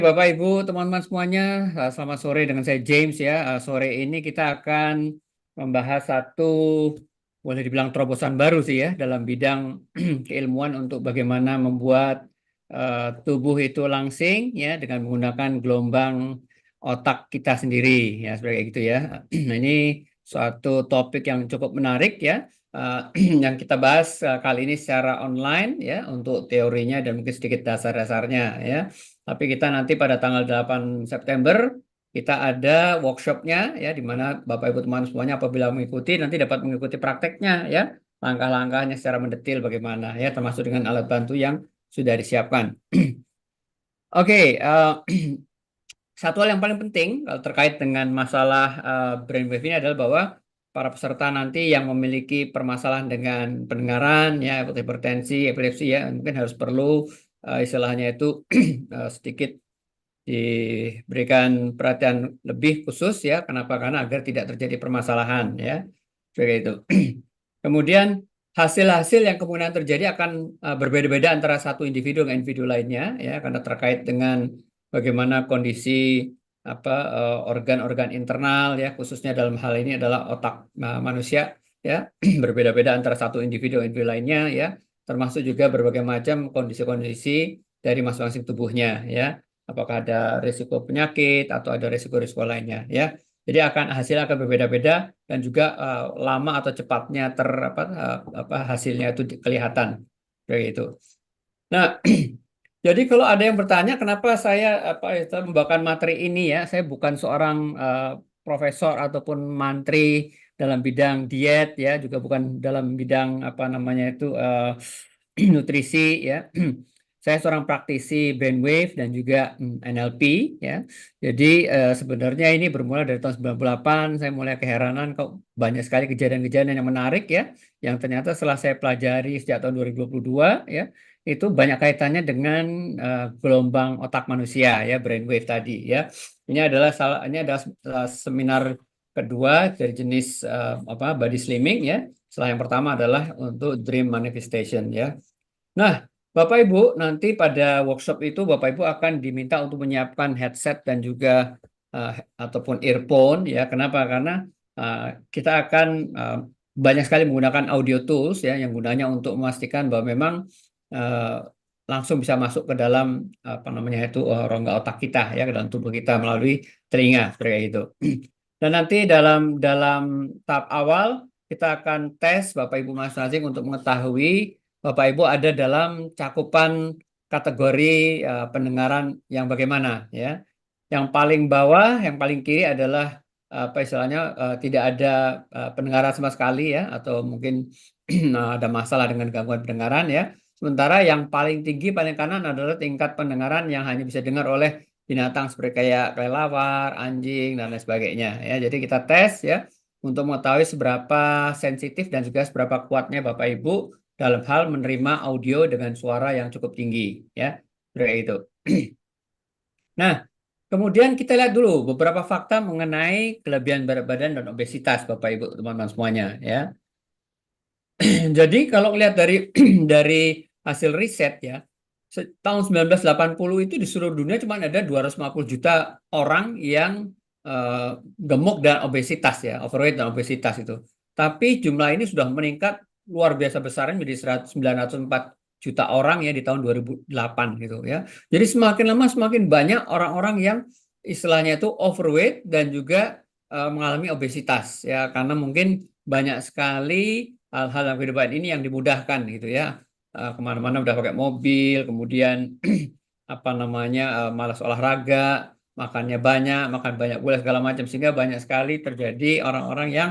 Bapak, Ibu, teman-teman semuanya, selamat sore dengan saya James ya. Sore ini kita akan membahas satu, boleh dibilang terobosan baru sih ya, dalam bidang keilmuan untuk bagaimana membuat tubuh itu langsing ya dengan menggunakan gelombang otak kita sendiri ya, seperti itu ya. Nah, ini suatu topik yang cukup menarik ya. Yang kita bahas kali ini secara online ya untuk teorinya dan mungkin sedikit dasar-dasarnya ya. Tapi kita nanti pada tanggal 8 September kita ada workshopnya ya, di mana Bapak Ibu teman semuanya apabila mengikuti nanti dapat mengikuti prakteknya ya, langkah-langkahnya secara mendetil bagaimana ya, termasuk dengan alat bantu yang sudah disiapkan. Oke, satu hal yang paling penting kalau terkait dengan masalah brainwave ini adalah bahwa para peserta nanti yang memiliki permasalahan dengan pendengaran ya, hipertensi, epilepsi ya, mungkin harus perlu istilahnya itu sedikit diberikan perhatian lebih khusus ya. Kenapa? Karena agar tidak terjadi permasalahan ya. Seperti itu. Kemudian hasil-hasil yang kemudian terjadi akan berbeda-beda antara satu individu dengan individu lainnya ya, karena terkait dengan bagaimana kondisi organ-organ internal ya, khususnya dalam hal ini adalah otak manusia ya, berbeda-beda antara satu individu dengan individu lainnya ya, termasuk juga berbagai macam kondisi-kondisi dari masing-masing tubuhnya ya, apakah ada risiko penyakit atau ada risiko-risiko lainnya ya. Jadi hasilnya akan berbeda-beda dan juga lama atau cepatnya hasilnya itu kelihatan kayak itu. Nah, jadi kalau ada yang bertanya kenapa saya membawakan materi ini ya, saya bukan seorang profesor ataupun mantri dalam bidang diet ya, juga bukan dalam bidang nutrisi ya. Saya seorang praktisi brainwave dan juga NLP ya. Jadi sebenarnya ini bermula dari tahun 98, saya mulai keheranan kok banyak sekali kejadian-kejadian yang menarik ya, yang ternyata setelah saya pelajari sejak tahun 2022 ya, itu banyak kaitannya dengan gelombang otak manusia ya, brainwave tadi ya. Ini adalah seminar kedua dari jenis body slimming ya. Setelah yang pertama adalah untuk dream manifestation ya. Nah, Bapak Ibu, nanti pada workshop itu Bapak Ibu akan diminta untuk menyiapkan headset dan juga uh, ataupun earphone ya. Kenapa? Karena uh, kita akan banyak sekali menggunakan audio tools ya, yang gunanya untuk memastikan bahwa memang uh, langsung bisa masuk ke dalam rongga otak kita ya, ke dalam tubuh kita melalui telinga seperti itu. Dan nanti dalam tahap awal kita akan tes Bapak Ibu masing-masing untuk mengetahui Bapak Ibu ada dalam cakupan kategori pendengaran yang bagaimana ya. Yang paling bawah, yang paling kiri adalah tidak ada pendengaran sama sekali ya, atau mungkin ada masalah dengan gangguan pendengaran ya. Sementara yang paling tinggi, paling kanan adalah tingkat pendengaran yang hanya bisa dengar oleh binatang seperti kayak kelelawar, anjing dan lain sebagainya ya. Jadi kita tes ya untuk mengetahui seberapa sensitif dan juga seberapa kuatnya Bapak Ibu dalam hal menerima audio dengan suara yang cukup tinggi ya. Seperti itu. Nah, kemudian kita lihat dulu beberapa fakta mengenai kelebihan berat badan dan obesitas Bapak Ibu teman-teman semuanya ya. Jadi kalau lihat dari dari hasil riset ya, tahun 1980 itu di seluruh dunia cuma ada 250 juta orang yang gemuk dan obesitas ya, overweight dan obesitas itu. Tapi jumlah ini sudah meningkat luar biasa besar menjadi 904 juta orang ya di tahun 2008 gitu ya. Jadi semakin lama semakin banyak orang-orang yang istilahnya itu overweight dan juga mengalami obesitas ya, karena mungkin banyak sekali hal-hal dalam kehidupan ini yang dimudahkan gitu ya. Kemana-mana udah pakai mobil, kemudian malas olahraga, makannya banyak, makan banyak gula segala macam, sehingga banyak sekali terjadi orang-orang yang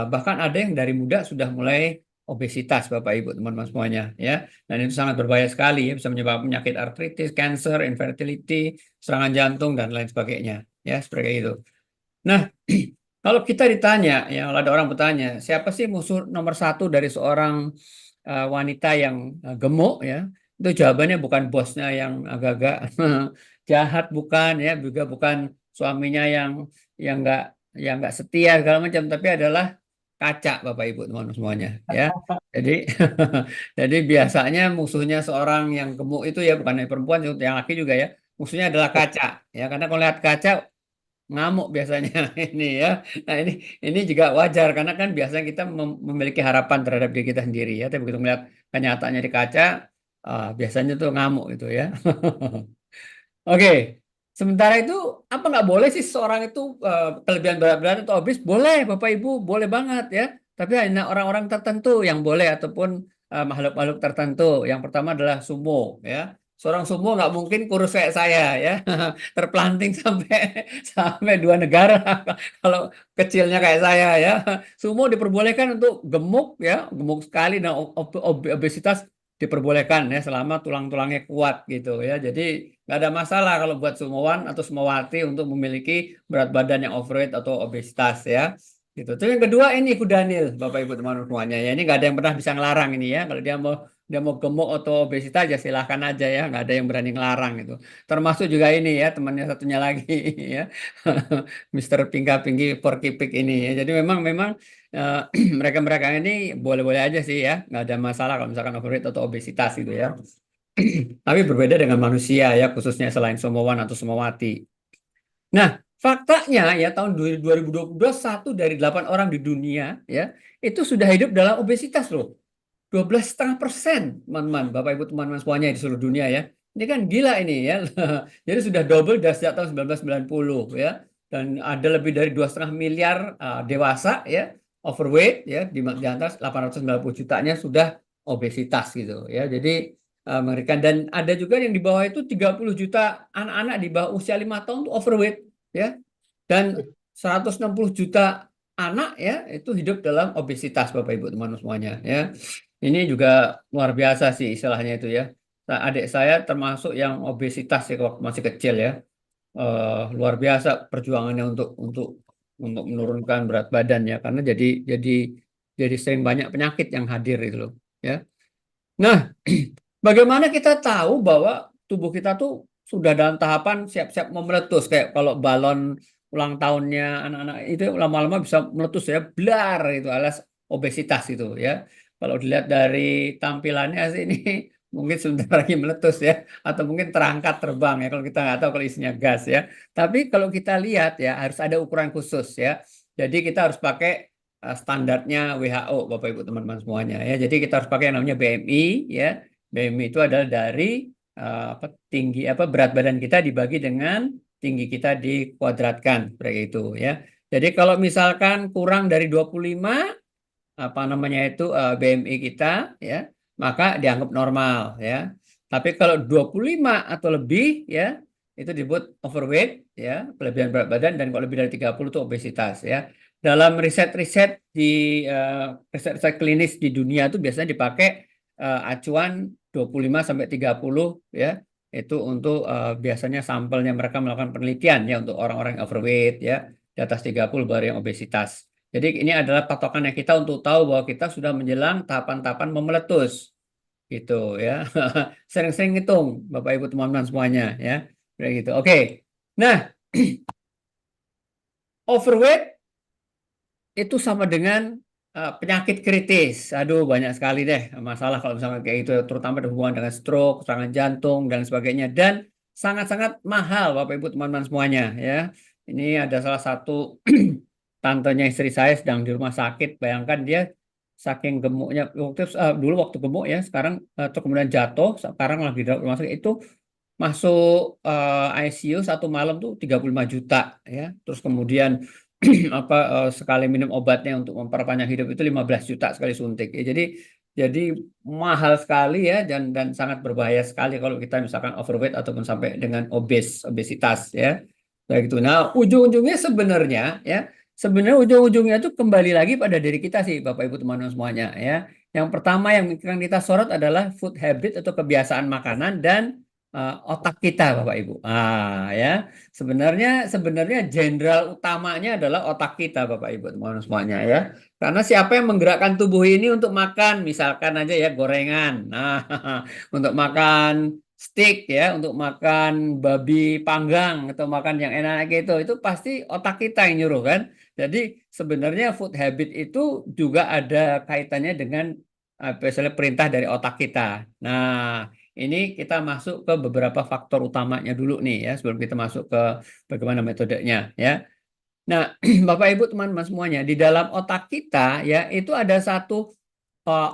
bahkan ada yang dari muda sudah mulai obesitas Bapak Ibu teman-teman semuanya ya. Dan itu sangat berbahaya sekali ya, bisa menyebabkan penyakit artritis, cancer, infertility, serangan jantung dan lain sebagainya ya, seperti itu. Nah, kalau kita ditanya, ya kalau ada orang bertanya, siapa sih musuh nomor satu dari seorang wanita yang gemuk ya? Itu jawabannya bukan bosnya yang agak-agak jahat, bukan ya, juga bukan suaminya yang nggak setia segala macam, tapi adalah kaca Bapak Ibu teman-teman semuanya ya. Jadi jadi biasanya musuhnya seorang yang gemuk itu ya bukan hanya perempuan, yang laki juga ya. musuhnya adalah kaca ya, karena kalau lihat kaca ngamuk biasanya ini ya. Nah, ini juga wajar karena kan biasanya kita memiliki harapan terhadap diri kita sendiri ya, tapi begitu melihat kenyataannya di kaca, biasanya tuh ngamuk gitu ya. Oke, sementara itu apa nggak boleh sih seorang itu kelebihan berat badan atau obes? Boleh, Bapak Ibu, boleh banget ya. Tapi hanya orang-orang tertentu yang boleh ataupun makhluk-makhluk tertentu. Yang pertama adalah sumo ya. Seorang sumo nggak mungkin kurus kayak saya ya, terpelanting sampai sampai 2 negara kalau kecilnya kayak saya ya. Sumo diperbolehkan untuk gemuk ya, gemuk sekali dan obesitas diperbolehkan ya selama tulang-tulangnya kuat gitu ya. Jadi nggak ada masalah kalau buat sumowan atau sumowati untuk memiliki berat badan yang overweight atau obesitas ya. Gitu. Terus yang kedua ini Kudanil, Bapak Ibu teman-teman semuanya ya. Ini nggak ada yang pernah bisa ngelarang ini ya. Kalau dia mau gemuk atau obesitas ya silahkan aja ya. Nggak ada yang berani ngelarang itu. Termasuk juga ini ya temannya satunya lagi ya. Mister Pingga Pinggi Porky Pig ini ya. Jadi memang memang eh, mereka-mereka ini boleh-boleh aja sih ya. Nggak ada masalah kalau misalkan overweight atau obesitas gitu ya. Tapi berbeda dengan manusia ya, khususnya selain Somawan atau Somawati. Nah, faktanya ya tahun 2022 1 dari 8 orang di dunia ya itu sudah hidup dalam obesitas loh. 12,5%, teman-teman, Bapak Ibu teman-teman semuanya di seluruh dunia ya. Ini kan gila ini ya. Jadi sudah double dari sejak tahun 1990 ya. Dan ada lebih dari 2,5 miliar dewasa ya overweight ya di atas 890 jutanya sudah obesitas gitu ya. Jadi mengerikan dan ada juga yang di bawah itu 30 juta anak-anak di bawah usia 5 tahun itu overweight ya. Dan 160 juta anak ya itu hidup dalam obesitas Bapak Ibu teman-teman semuanya ya. Ini juga luar biasa sih istilahnya itu ya. Nah, adik saya termasuk yang obesitas ya waktu masih kecil ya. Luar biasa perjuangannya untuk menurunkan berat badannya karena jadi sering banyak penyakit yang hadir itu loh ya. Nah, bagaimana kita tahu bahwa tubuh kita tuh sudah dalam tahapan siap-siap mau meletus kayak kalau balon ulang tahunnya anak-anak itu lama-lama bisa meletus ya, blar itu alias obesitas itu ya. Kalau dilihat dari tampilannya sih ini mungkin sebentar lagi meletus ya, atau mungkin terangkat terbang ya kalau kita nggak tahu kalau isinya gas ya. Tapi kalau kita lihat ya harus ada ukuran khusus ya. Jadi kita harus pakai standarnya WHO Bapak Ibu teman-teman semuanya ya. Jadi kita harus pakai yang namanya BMI ya. BMI itu adalah dari tinggi berat badan kita dibagi dengan tinggi kita dikuadratkan seperti itu ya. Jadi kalau misalkan kurang dari 25 BMI kita ya, maka dianggap normal ya. Tapi kalau 25 atau lebih ya, itu disebut overweight ya, kelebihan berat badan dan kalau lebih dari 30 itu obesitas ya. Dalam riset-riset di riset-riset klinis di dunia itu biasanya dipakai acuan 25 sampai 30 ya. Itu untuk biasanya sampelnya mereka melakukan penelitian ya untuk orang-orang overweight ya, di atas 30 baru yang obesitas. Jadi ini adalah patokannya kita untuk tahu bahwa kita sudah menjelang tahapan-tahapan memeletus gitu ya. Sering-sering hitung Bapak Ibu teman-teman semuanya ya. Kayak gitu. Oke. Nah, overweight itu sama dengan penyakit kritis. Aduh, banyak sekali deh masalah kalau misalnya kayak itu, terutama berhubungan dengan stroke, serangan jantung dan sebagainya dan sangat-sangat mahal Bapak Ibu teman-teman semuanya ya. Ini ada salah satu tantenya istri saya sedang di rumah sakit. Bayangkan dia saking gemuknya dulu waktu gemuk ya, sekarang terus kemudian jatuh, sekarang lagi di rumah sakit itu masuk ICU 1 malam tuh 35 juta ya. Terus kemudian sekali minum obatnya untuk memperpanjang hidup itu 15 juta sekali suntik. Ya, jadi mahal sekali ya dan sangat berbahaya sekali kalau kita misalkan overweight ataupun sampai dengan obesitas ya. Kayak gitu. Nah, ujung-ujungnya sebenarnya ujung-ujungnya itu kembali lagi pada diri kita sih Bapak Ibu teman-teman semuanya ya. Yang pertama yang kita sorot adalah food habit atau kebiasaan makanan dan otak kita Bapak Ibu. Ya. Sebenarnya jenderal utamanya adalah otak kita Bapak Ibu teman-teman semuanya ya. Karena siapa yang menggerakkan tubuh ini untuk makan misalkan aja ya gorengan. Nah, untuk makan steak ya, untuk makan babi panggang atau makan yang enak itu pasti otak kita yang nyuruh kan. Jadi sebenarnya food habit itu juga ada kaitannya dengan misalnya perintah dari otak kita. Nah, ini kita masuk ke beberapa faktor utamanya dulu nih ya sebelum kita masuk ke bagaimana metodenya ya. Nah, Bapak Ibu teman-teman semuanya, di dalam otak kita ya itu ada satu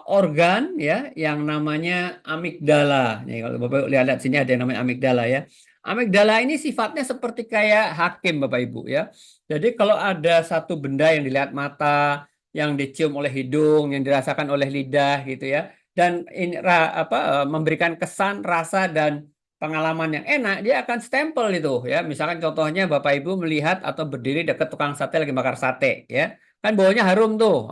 organ ya yang namanya amigdala. Nih kalau Bapak Ibu lihat sini ada yang namanya amigdala ya. Amigdala ini sifatnya seperti kayak hakim Bapak Ibu ya. Jadi kalau ada satu benda yang dilihat mata, yang dicium oleh hidung, yang dirasakan oleh lidah gitu ya, dan ini memberikan kesan, rasa dan pengalaman yang enak, dia akan stempel itu ya. Misalkan contohnya Bapak Ibu melihat atau berdiri dekat tukang sate lagi bakar sate ya. Kan baunya harum tuh.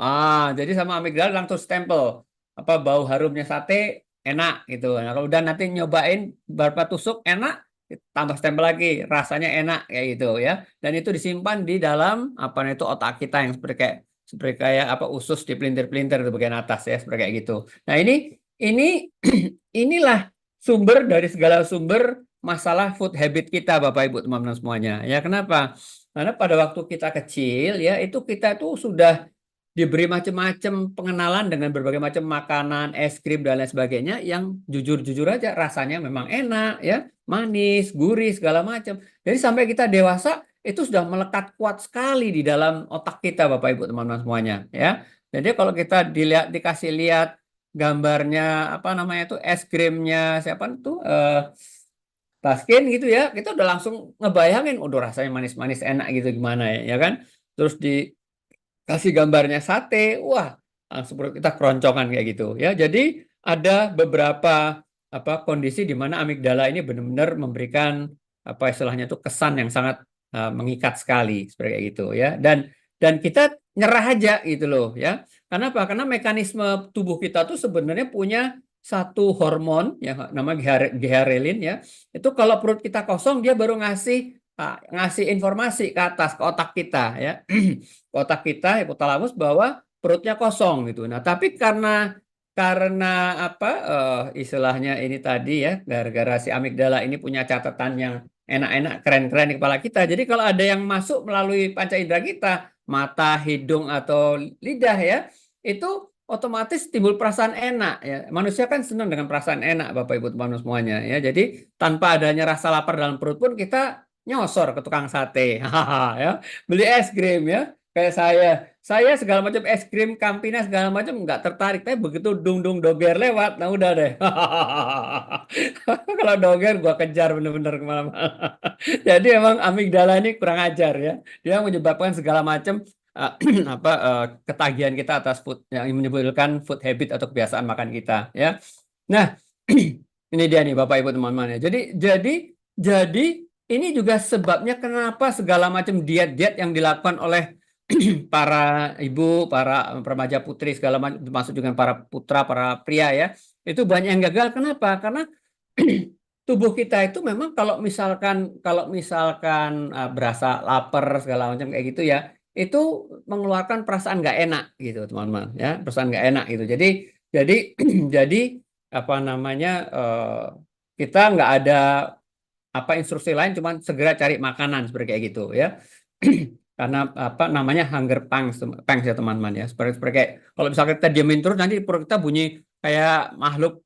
Jadi sama amigdala langsung stempel apa bau harumnya sate enak gitu. Nah, kalau udah nanti nyobain beberapa tusuk enak, tambah stempel lagi rasanya enak kayak gitu ya. Dan itu disimpan di dalam apa itu otak kita yang seperti kayak apa usus di pelintir-pelintir di bagian atas ya seperti kayak gitu. Nah, ini inilah sumber dari segala sumber masalah food habit kita Bapak Ibu teman-teman semuanya. Ya kenapa? Karena pada waktu kita kecil ya itu kita tuh sudah diberi macam-macam pengenalan dengan berbagai macam makanan, es krim dan lain sebagainya yang jujur-jujur aja rasanya memang enak ya, manis, gurih segala macam. Jadi sampai kita dewasa itu sudah melekat kuat sekali di dalam otak kita Bapak Ibu teman-teman semuanya ya. Jadi kalau kita dikasih lihat gambarnya apa namanya itu es krimnya siapa tuh Baskin gitu ya, kita udah langsung ngebayangin, udah rasanya manis-manis enak gitu gimana ya, ya kan? Terus dikasih gambarnya sate, wah langsung perut kita keroncongan kayak gitu ya. Jadi ada beberapa apa kondisi di mana amigdala ini benar-benar memberikan apa istilahnya itu kesan yang sangat mengikat sekali seperti kayak gitu ya. Dan kita nyerah aja gitu loh ya. Kenapa? Karena mekanisme tubuh kita tuh sebenarnya punya satu hormon yang namanya ghrelin ya. Itu kalau perut kita kosong dia baru ngasih informasi ke atas ke otak kita ya. Ke otak kita hipotalamus bahwa perutnya kosong gitu. Nah, tapi karena apa istilahnya ini tadi ya, gara-gara si amigdala ini punya catatan yang enak-enak, keren-keren di kepala kita. Jadi kalau ada yang masuk melalui panca indera kita, mata, hidung atau lidah ya, itu otomatis timbul perasaan enak ya. Manusia kan senang dengan perasaan enak Bapak Ibu teman-teman semuanya ya. Jadi tanpa adanya rasa lapar dalam perut pun kita nyosor ke tukang sate. Ya. Beli es krim ya. Kayak saya segala macam es krim, Campina segala macam nggak tertarik. Tapi begitu dung-dung doger lewat, nah udah deh. Kalau doger gua kejar bener-bener kemana-mana. Jadi emang amigdala ini kurang ajar ya. Dia menyebabkan segala macam apa ketagihan kita atas food yang menyebabkan food habit atau kebiasaan makan kita ya. Nah, ini dia nih Bapak Ibu teman-teman ya. Jadi ini juga sebabnya kenapa segala macam diet-diet yang dilakukan oleh para ibu, para remaja putri segala macam termasuk dengan para putra, para pria ya. Itu banyak yang gagal. Kenapa? Karena tubuh kita itu memang kalau misalkan berasa lapar segala macam kayak gitu ya, itu mengeluarkan perasaan nggak enak gitu teman-teman ya, perasaan nggak enak gitu. Jadi jadi apa namanya kita nggak ada apa instruksi lain, cuman segera cari makanan seperti kayak gitu ya. Karena apa namanya hunger pangs ya teman-teman ya. Seperti kayak kalau misalkan kita diamin terus nanti perut kita bunyi kayak makhluk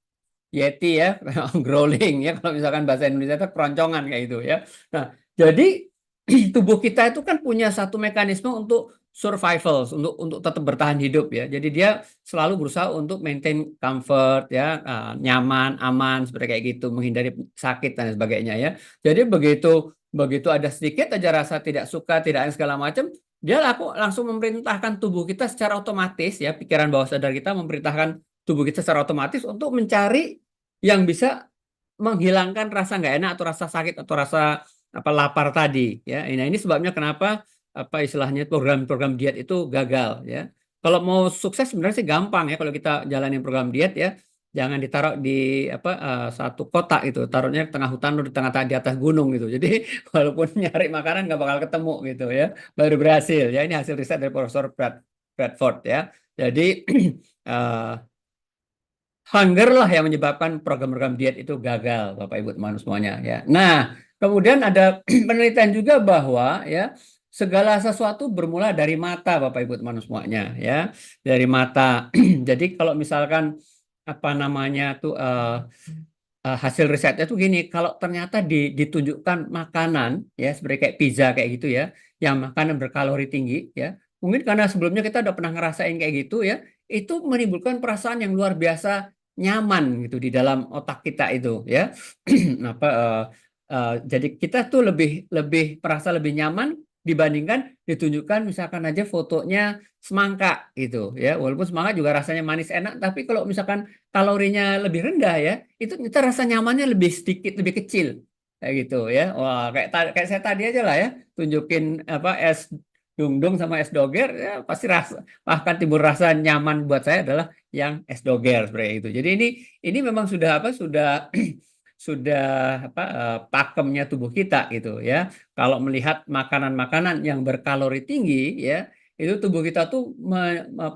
Yeti ya, growling ya kalau misalkan bahasa Indonesia itu keroncongan kayak gitu ya. Nah, jadi tubuh kita itu kan punya satu mekanisme untuk survival, untuk tetap bertahan hidup ya. Jadi dia selalu berusaha untuk maintain comfort ya, nyaman, aman seperti kayak gitu, menghindari sakit dan sebagainya ya. Jadi begitu begitu ada sedikit aja rasa tidak suka, tidak segala macam, dia langsung memerintahkan tubuh kita secara otomatis ya, pikiran bawah sadar kita memerintahkan tubuh kita secara otomatis untuk mencari yang bisa menghilangkan rasa nggak enak atau rasa sakit atau rasa apa lapar tadi ya. Nah, ini sebabnya kenapa apa istilahnya program-program diet itu gagal ya. Kalau mau sukses sebenarnya sih gampang ya kalau kita jalanin program diet ya. Jangan ditaruh di apa satu kotak itu, taruhnya di tengah hutan atau di tengah di atas gunung gitu. Jadi walaupun nyari makanan nggak bakal ketemu gitu ya. Baru berhasil ya. Ini hasil riset dari Profesor Bradford ya. Jadi hunger lah yang menyebabkan program-program diet itu gagal, Bapak Ibu teman semuanya ya. Nah, kemudian ada penelitian juga bahwa ya segala sesuatu bermula dari mata, Bapak Ibu teman semuanya ya, dari mata. Jadi kalau misalkan apa namanya tuh hasil risetnya tuh gini, kalau ternyata ditunjukkan makanan ya seperti kayak pizza kayak gitu ya, yang makanan berkalori tinggi ya, mungkin karena sebelumnya kita udah pernah ngerasain kayak gitu ya, itu menimbulkan perasaan yang luar biasa nyaman gitu di dalam otak kita itu ya. Apa jadi kita tuh lebih lebih merasa lebih nyaman dibandingkan ditunjukkan misalkan aja fotonya semangka gitu ya, walaupun semangka juga rasanya manis enak, tapi kalau misalkan kalorinya lebih rendah ya, itu kita rasa nyamannya lebih sedikit, lebih kecil kayak gitu ya. Wah, kayak saya tadi aja lah ya, tunjukin apa es dungdung sama es doger ya, pasti rasa bahkan timbul rasa nyaman buat saya adalah yang es doger seperti itu. Jadi ini memang sudah apa sudah sudah apa pakemnya tubuh kita gitu ya. Kalau melihat makanan-makanan yang berkalori tinggi ya, itu tubuh kita tuh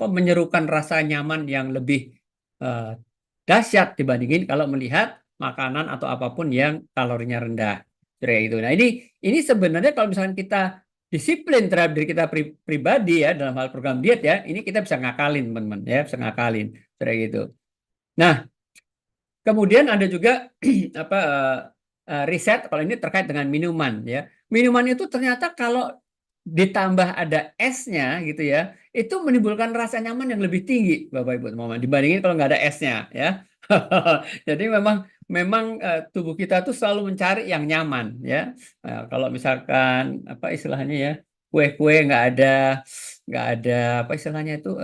menyerukan rasa nyaman yang lebih eh, dahsyat dibandingin kalau melihat makanan atau apapun yang kalorinya rendah. Kayak gitu. Nah, ini sebenarnya kalau misalkan kita disiplin terhadap diri kita pribadi ya dalam hal program diet ya, ini kita bisa ngakalin teman-teman ya, bisa ngakalin kayak gitu. Nah, kemudian ada juga apa riset kalau ini terkait dengan minuman ya. Minuman itu ternyata kalau ditambah ada esnya gitu ya, itu menimbulkan rasa nyaman yang lebih tinggi Bapak Ibu teman-teman dibandingin kalau nggak ada esnya ya. Jadi memang memang tubuh kita tuh selalu mencari yang nyaman ya. Kalau misalkan apa istilahnya ya, kue-kue nggak ada apa istilahnya itu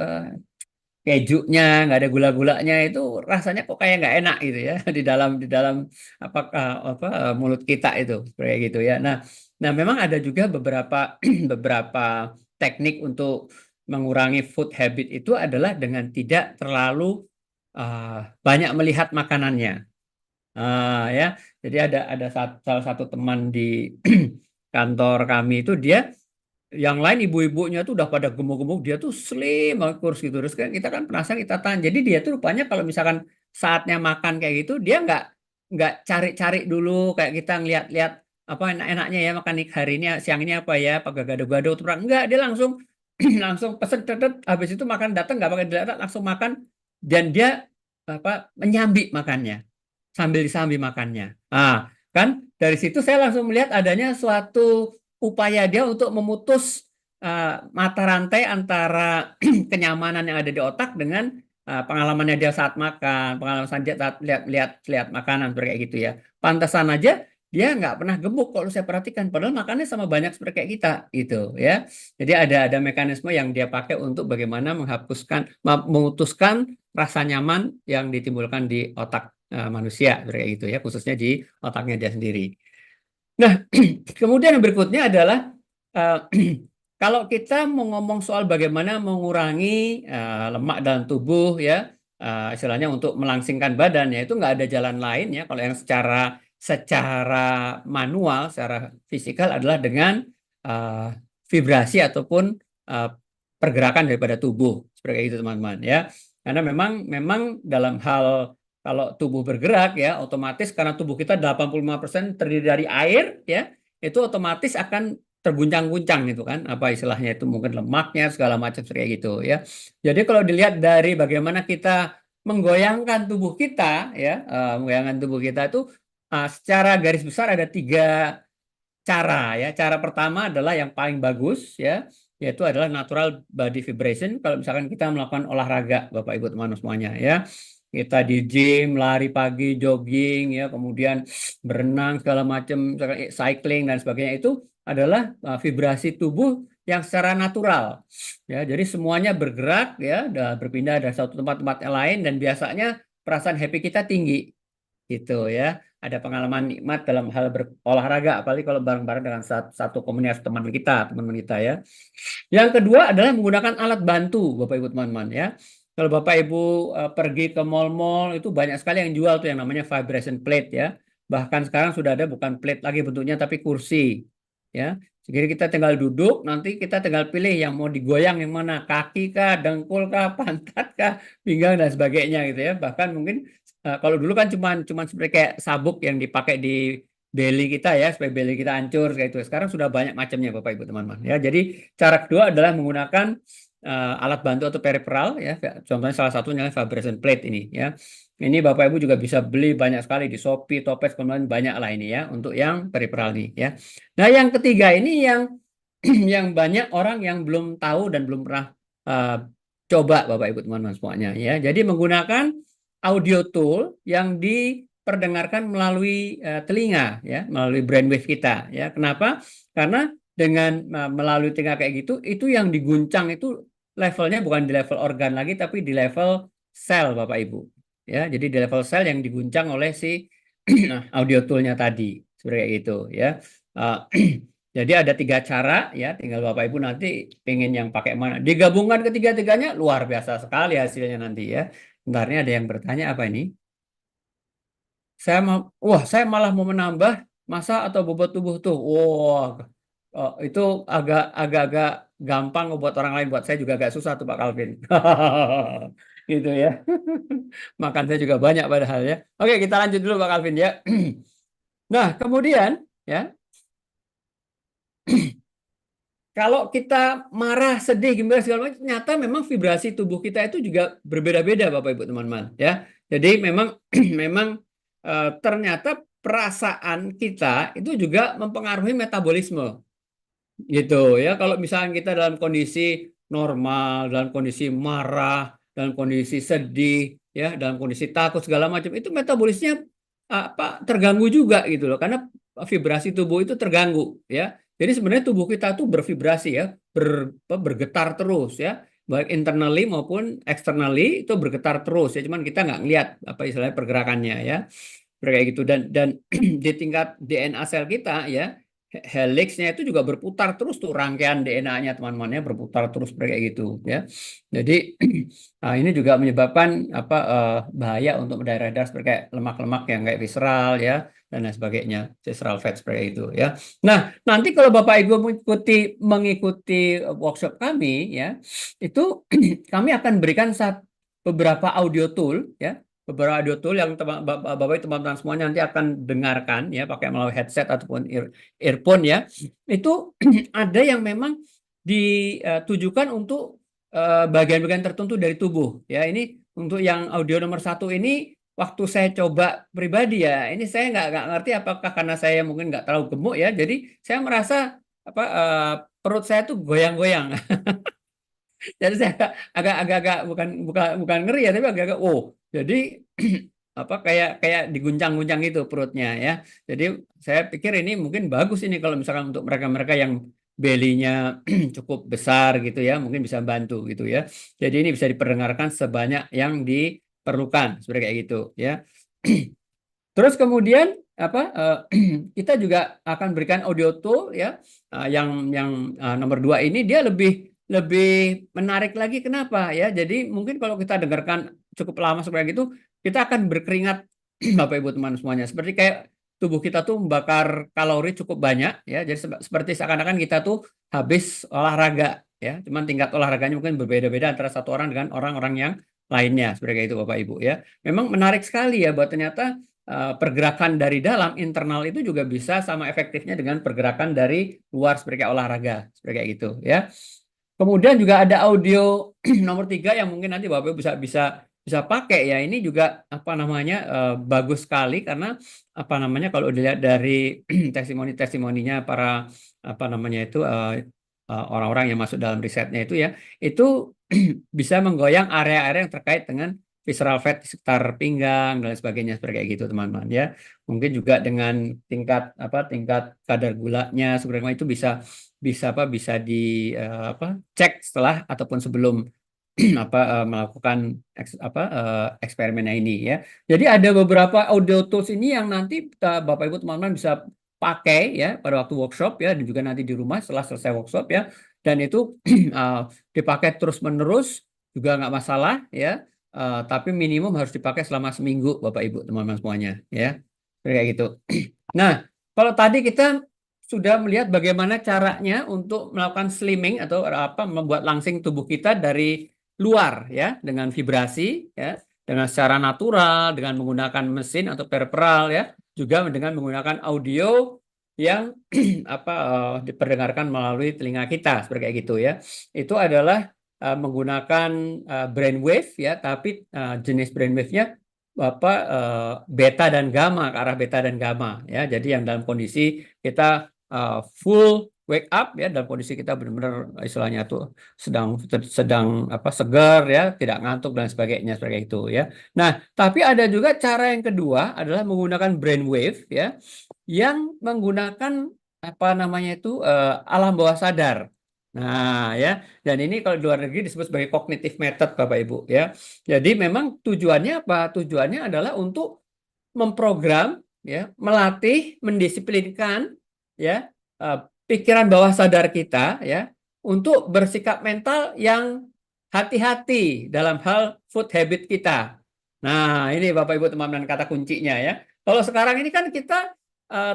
kejunya, nggak ada gula-gulanya itu rasanya kok kayak nggak enak gitu ya di dalam apakah apa mulut kita itu kayak gitu ya. Nah, memang ada juga beberapa beberapa teknik untuk mengurangi food habit itu adalah dengan tidak terlalu banyak melihat makanannya. Ya, jadi ada salah satu teman di kantor kami itu dia yang lain ibu-ibunya tuh udah pada gemuk-gemuk, dia tuh slim banget kurus gitu. Terus kan kita kan penasaran, kita tanya. Jadi dia tuh rupanya kalau misalkan saatnya makan kayak gitu, dia nggak cari-cari dulu kayak kita ngeliat-liat apa enak-enaknya ya makan hari ini siang ini apa ya, apa gado-gado atau apa. Enggak, dia langsung langsung pesen tetet, habis itu makan datang nggak pakai dilihat langsung makan dan dia apa menyambi makannya sambil disambi makannya. Kan dari situ saya langsung melihat adanya suatu upaya dia untuk memutus mata rantai antara kenyamanan yang ada di otak dengan pengalamannya dia saat makan, pengalaman dia saat lihat makanan seperti kayak gitu ya. Pantesan aja dia nggak pernah gemuk kalau saya perhatikan, padahal makannya sama banyak seperti kayak kita gitu ya. Jadi ada mekanisme yang dia pakai untuk bagaimana memutuskan rasa nyaman yang ditimbulkan di otak manusia kayak gitu ya, khususnya di otaknya dia sendiri. Nah, kemudian yang berikutnya adalah uh, kalau kita mau ngomong soal bagaimana mengurangi lemak dalam tubuh ya, istilahnya untuk melangsingkan badan ya itu nggak ada jalan lain ya. Kalau yang secara manual, secara fisikal adalah dengan uh, vibrasi ataupun uh, pergerakan daripada tubuh seperti itu teman-teman ya. Karena memang dalam hal kalau tubuh bergerak ya, otomatis karena tubuh kita 85% terdiri dari air ya, itu otomatis akan terguncang-guncang gitu kan, apa istilahnya itu mungkin lemaknya segala macam kayak gitu ya. Jadi kalau dilihat dari bagaimana kita menggoyangkan tubuh kita ya, menggoyangkan tubuh kita itu secara garis besar ada 3 cara ya. Cara pertama adalah yang paling bagus ya, yaitu adalah natural body vibration. Kalau misalkan kita melakukan olahraga, Bapak Ibu teman semuanya ya, kita di gym, lari pagi, jogging ya, kemudian berenang segala macam, cycling dan sebagainya itu adalah vibrasi tubuh yang secara natural ya. Jadi semuanya bergerak ya, berpindah dari satu tempat-tempat yang lain dan biasanya perasaan happy kita tinggi gitu ya. Ada pengalaman nikmat dalam hal berolahraga, apalagi kalau bareng-bareng dengan satu komunitas teman-teman kita ya. Yang kedua adalah menggunakan alat bantu, Bapak Ibu teman-teman ya. Kalau Bapak Ibu pergi ke mall-mall itu banyak sekali yang jual tuh yang namanya vibration plate ya. Bahkan sekarang sudah ada bukan plate lagi bentuknya tapi kursi ya. Jadi kita tinggal duduk, nanti kita tinggal pilih yang mau digoyang yang mana, kaki kah, dengkul kah, pantat kah, pinggang dan sebagainya gitu ya. Bahkan mungkin kalau dulu kan cuman seperti kayak sabuk yang dipakai di belly kita ya supaya belly kita hancur kayak itu. Sekarang sudah banyak macamnya Bapak Ibu teman-teman ya. Jadi cara kedua adalah menggunakan alat bantu atau peripheral ya. Contohnya salah satunya adalah vibration plate ini ya. Ini Bapak Ibu juga bisa beli banyak sekali di Shopee, Topet, kemudian banyak lah ini ya untuk yang peripheral ini ya. Nah, yang ketiga ini yang yang banyak orang yang belum tahu dan belum pernah uh, coba Bapak Ibu teman-teman semuanya ya. Jadi menggunakan audio tool yang diperdengarkan melalui telinga ya, melalui brainwave kita ya. Kenapa? Karena dengan melalui telinga kayak gitu, itu yang diguncang itu levelnya bukan di level organ lagi, tapi di level sel Bapak Ibu ya. Jadi di level sel yang diguncang oleh si audio toolnya tadi seperti itu ya. Uh, Jadi ada 3 cara ya, tinggal Bapak Ibu nanti pengen yang pakai mana. Digabungkan ketiga-tiganya luar biasa sekali hasilnya nanti ya. Bentar, ini ada yang bertanya apa ini? Saya malah mau menambah massa atau bobot tubuh tuh. Wah, itu agak-agak gampang buat orang lain, buat saya juga agak susah tuh Pak Calvin. Gitu ya. Makan saya juga banyak padahal ya. Oke, kita lanjut dulu Pak Calvin ya. Nah, kemudian ya, kalau kita marah, sedih, gembira segala macam, ternyata memang vibrasi tubuh kita itu juga berbeda-beda, Bapak Ibu teman-teman, ya. Jadi memang memang ternyata perasaan kita itu juga mempengaruhi metabolisme, gitu ya. Kalau misalnya kita dalam kondisi normal, dalam kondisi marah, dalam kondisi sedih, ya, dalam kondisi takut segala macam, itu metabolisnya terganggu juga gitu loh, karena vibrasi tubuh itu terganggu, ya. Jadi sebenarnya tubuh kita tuh bervibrasi ya, bergetar terus ya, baik internally maupun externally itu bergetar terus ya. Cuman kita nggak ngelihat apa istilahnya pergerakannya ya, kayak gitu. Dan di tingkat DNA sel kita ya, helixnya itu juga berputar terus tuh, rangkaian DNA-nya teman-temannya berputar terus kayak gitu ya. Jadi ini juga menyebabkan bahaya untuk daerah-daerah seperti kayak lemak-lemak yang kayak visceral ya, dan lain sebagainya, visceral fat seperti itu ya. Nah, nanti kalau Bapak Ibu mengikuti workshop kami ya, itu kami akan berikan beberapa audio tool ya, beberapa audio tool yang Bapak teman-teman semuanya nanti akan dengarkan ya, pakai melalui headset ataupun earphone ya. Itu ada yang memang ditujukan untuk bagian-bagian tertentu dari tubuh ya. Ini untuk yang audio nomor 1 ini, waktu saya coba pribadi ya, ini saya nggak ngerti apakah karena saya mungkin nggak terlalu gemuk ya, jadi saya merasa perut saya tuh goyang-goyang. Jadi saya agak bukan bukan bukan ngeri ya, tapi agak-agak jadi kayak kayak diguncang-guncang itu perutnya ya. Jadi saya pikir ini mungkin bagus ini kalau misalkan untuk mereka-mereka yang belinya cukup besar gitu ya, mungkin bisa bantu gitu ya. Jadi ini bisa diperdengarkan sebanyak yang diperlukan seperti kayak gitu ya. Terus kemudian kita juga akan berikan audio tool ya, yang nomor 2 ini dia lebih lebih menarik lagi. Kenapa ya? Jadi mungkin kalau kita dengarkan cukup lama seperti itu, kita akan berkeringat Bapak Ibu teman semuanya. Seperti kayak tubuh kita tuh membakar kalori cukup banyak ya. Jadi seperti seakan-akan kita tuh habis olahraga ya. Cuman tingkat olahraganya mungkin berbeda-beda antara satu orang dengan orang-orang yang lainnya seperti itu Bapak Ibu ya. Memang menarik sekali ya, buat ternyata pergerakan dari dalam internal itu juga bisa sama efektifnya dengan pergerakan dari luar seperti kayak olahraga seperti kayak gitu ya. Kemudian juga ada audio nomor 3 yang mungkin nanti Bapak bisa bisa bisa pakai ya. Ini juga bagus sekali karena kalau dilihat dari testimoninya para orang-orang yang masuk dalam risetnya itu ya, itu bisa menggoyang area-area yang terkait dengan visceral fat di sekitar pinggang dan sebagainya seperti kayak gitu teman-teman ya. Mungkin juga dengan tingkat kadar gulanya sebenarnya itu bisa bisa cek setelah ataupun sebelum melakukan eksperimennya ini ya. Jadi ada beberapa audio tools ini yang nanti Bapak Ibu teman-teman bisa pakai ya pada waktu workshop ya, dan juga nanti di rumah setelah selesai workshop ya, dan itu dipakai terus-menerus juga nggak masalah ya. Tapi minimum harus dipakai selama seminggu Bapak Ibu teman-teman semuanya ya, kayak gitu. Nah, kalau tadi kita sudah melihat bagaimana caranya untuk melakukan slimming atau membuat langsing tubuh kita dari luar ya, dengan vibrasi ya, dengan secara natural, dengan menggunakan mesin atau peripheral ya, juga dengan menggunakan audio yang diperdengarkan melalui telinga kita seperti kayak gitu ya. Itu adalah menggunakan brainwave ya, tapi jenis brainwave-nya beta dan gamma, ke arah beta dan gamma ya. Jadi yang dalam kondisi kita full wake up ya, dalam kondisi kita benar-benar istilahnya tuh sedang sedang segar ya, tidak ngantuk dan sebagainya seperti itu ya. Nah, tapi ada juga cara yang kedua adalah menggunakan brainwave ya, yang menggunakan apa namanya itu alam bawah sadar. Nah, ya, dan ini kalau di luar negeri disebut sebagai cognitive method, Bapak Ibu, ya. Jadi memang tujuannya apa? Tujuannya adalah untuk memprogram, ya, melatih, mendisiplinkan, ya, pikiran bawah sadar kita, ya, untuk bersikap mental yang hati-hati dalam hal food habit kita. Nah, ini Bapak Ibu teman-teman kata kuncinya ya. Kalau sekarang ini kan kita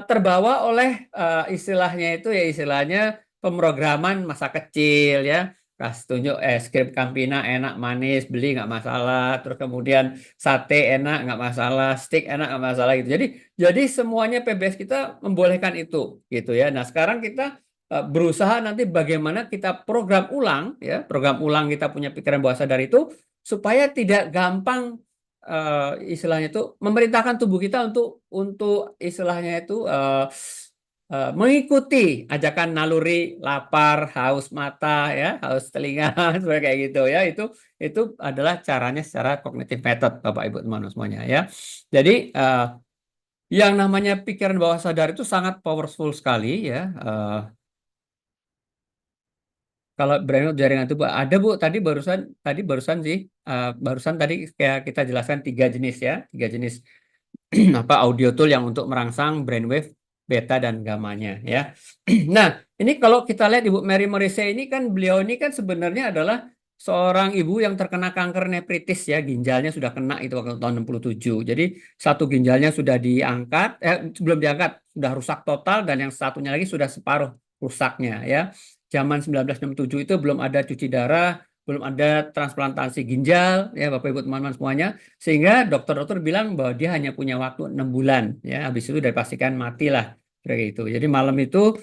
terbawa oleh istilahnya itu ya istilahnya pemrograman masa kecil ya, kasih tunjuk es krim Campina enak manis beli nggak masalah, terus kemudian sate enak nggak masalah, steak enak nggak masalah gitu. Jadi semuanya PBS kita membolehkan itu gitu ya. Nah sekarang kita berusaha nanti bagaimana kita program ulang ya, program ulang kita punya pikiran bawah sadar itu supaya tidak gampang istilahnya itu memerintahkan tubuh kita untuk istilahnya itu mengikuti ajakan naluri lapar, haus mata, ya, haus telinga, seperti kayak gitu ya. Itu adalah caranya secara cognitive method, Bapak Ibu teman-teman semuanya ya. Jadi yang namanya pikiran bawah sadar itu sangat powerful sekali ya. Kalau brainwave jaringan tubuh ada Bu, tadi barusan sih, barusan tadi kayak kita jelaskan tiga jenis ya, tiga jenis audio tool yang untuk merangsang brainwave beta dan gamanya ya. Nah, ini kalau kita lihat Ibu Mary Morrissey ini kan beliau ini kan sebenarnya adalah seorang ibu yang terkena kanker nefritis ya, ginjalnya sudah kena itu waktu tahun 67. Jadi satu ginjalnya sudah diangkat, belum diangkat, sudah rusak total dan yang satunya lagi sudah separuh rusaknya ya. Zaman 1967 itu belum ada cuci darah, belum ada transplantasi ginjal ya Bapak Ibu teman-teman semuanya, sehingga dokter-dokter bilang bahwa dia hanya punya waktu 6 bulan ya, habis itu dipastikan mati lah kayak gitu. Jadi malam itu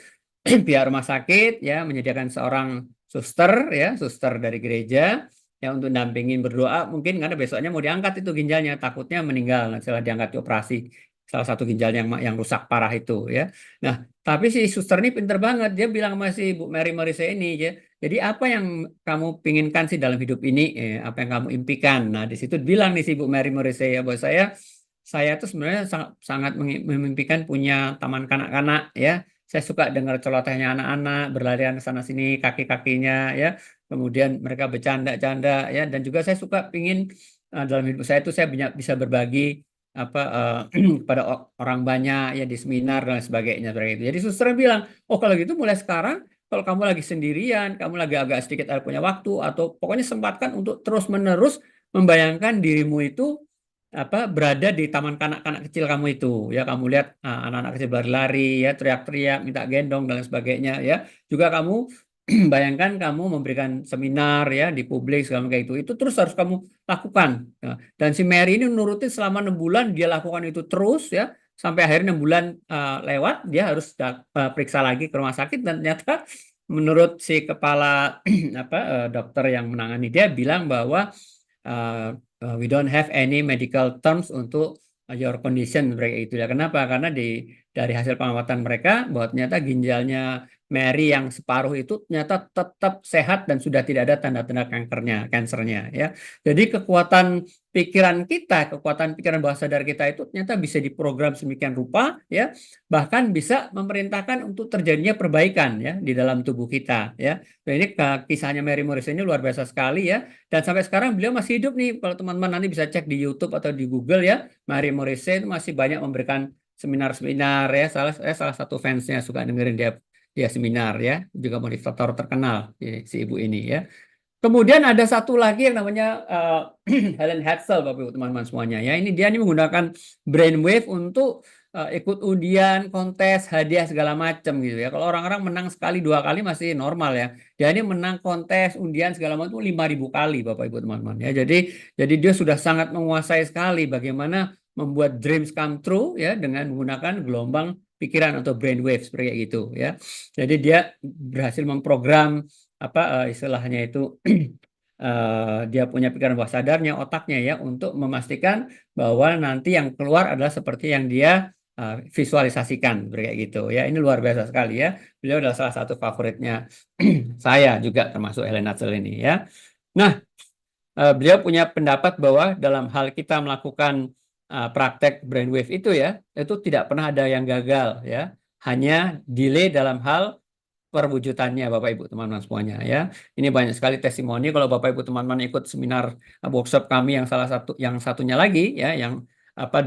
pihak rumah sakit ya menyediakan seorang suster ya, suster dari gereja ya untuk dampingin berdoa mungkin karena besoknya mau diangkat itu ginjalnya, takutnya meninggal setelah diangkat dioperasi salah satu ginjal yang rusak parah itu ya. Nah, tapi si suster ini pinter banget, dia bilang sama si Bu Mary Morrissey ini ya, jadi apa yang kamu pinginkan sih dalam hidup ini? Apa yang kamu impikan? Nah, di situ bilang nih si Bu Mary Morrissey ya bahwa saya tuh sebenarnya sangat memimpikan punya taman kanak-kanak ya. Saya suka dengar celotehnya anak-anak berlarian ke sana sini kaki-kakinya ya. Kemudian mereka bercanda-canda ya, dan juga saya suka pingin dalam hidup saya itu saya bisa berbagi kepada orang banyak ya di seminar dan sebagainya seperti itu. Jadi suster bilang, "Oh, kalau gitu mulai sekarang kalau kamu lagi sendirian, kamu lagi agak sedikit ada punya waktu atau pokoknya sempatkan untuk terus-menerus membayangkan dirimu itu berada di taman kanak-kanak kecil kamu itu ya, kamu lihat anak-anak kecil berlari ya, teriak-teriak minta gendong dan sebagainya ya, juga kamu bayangkan kamu memberikan seminar ya di publik segala kayak itu terus harus kamu lakukan. Nah, dan si Mary ini nurutin selama 6 bulan, dia lakukan itu terus ya sampai akhirnya 6 bulan lewat, dia harus periksa lagi ke rumah sakit dan ternyata menurut si kepala dokter yang menangani dia bilang bahwa we don't have any medical terms untuk your condition seperti itu ya. Kenapa? Karena dari hasil pengamatan mereka bahwa ternyata ginjalnya Mary yang separuh itu ternyata tetap sehat dan sudah tidak ada tanda-tanda kankernya ya. Jadi kekuatan pikiran bawah sadar kita itu ternyata bisa diprogram sedemikian rupa ya, bahkan bisa memerintahkan untuk terjadinya perbaikan ya di dalam tubuh kita ya. Nah, ini kisahnya Mary Morrissey ini luar biasa sekali ya. Dan sampai sekarang beliau masih hidup nih. Kalau teman-teman nanti bisa cek di YouTube atau di Google ya, Mary Morrissey itu masih banyak memberikan seminar-seminar ya. Salah satu fansnya suka dengerin dia seminar ya. Juga motivator terkenal si ibu ini ya. Kemudian ada satu lagi yang namanya Helen Hetzel, Bapak Ibu teman-teman semuanya ya. Ini dia menggunakan brainwave untuk ikut undian, kontes, hadiah segala macam gitu ya. Kalau orang-orang menang sekali dua kali masih normal ya. Dia ini menang kontes, undian segala macam 5.000 kali Bapak Ibu teman-teman ya. Jadi dia sudah sangat menguasai sekali bagaimana membuat dreams come true ya dengan menggunakan gelombang pikiran atau brainwave seperti itu ya. Jadi dia berhasil memprogram istilahnya itu dia punya pikiran bawah sadarnya, otaknya ya, untuk memastikan bahwa nanti yang keluar adalah seperti yang dia visualisasikan, kayak gitu ya. Ini luar biasa sekali ya. Beliau adalah salah satu favoritnya saya juga, termasuk Helen Natsel ini ya. Nah, beliau punya pendapat bahwa dalam hal kita melakukan praktek brainwave itu ya, itu tidak pernah ada yang gagal ya, hanya delay dalam hal perwujudannya Bapak Ibu teman-teman semuanya ya. Ini banyak sekali testimoni kalau Bapak Ibu teman-teman ikut seminar workshop kami yang salah satu yang satunya lagi ya, yang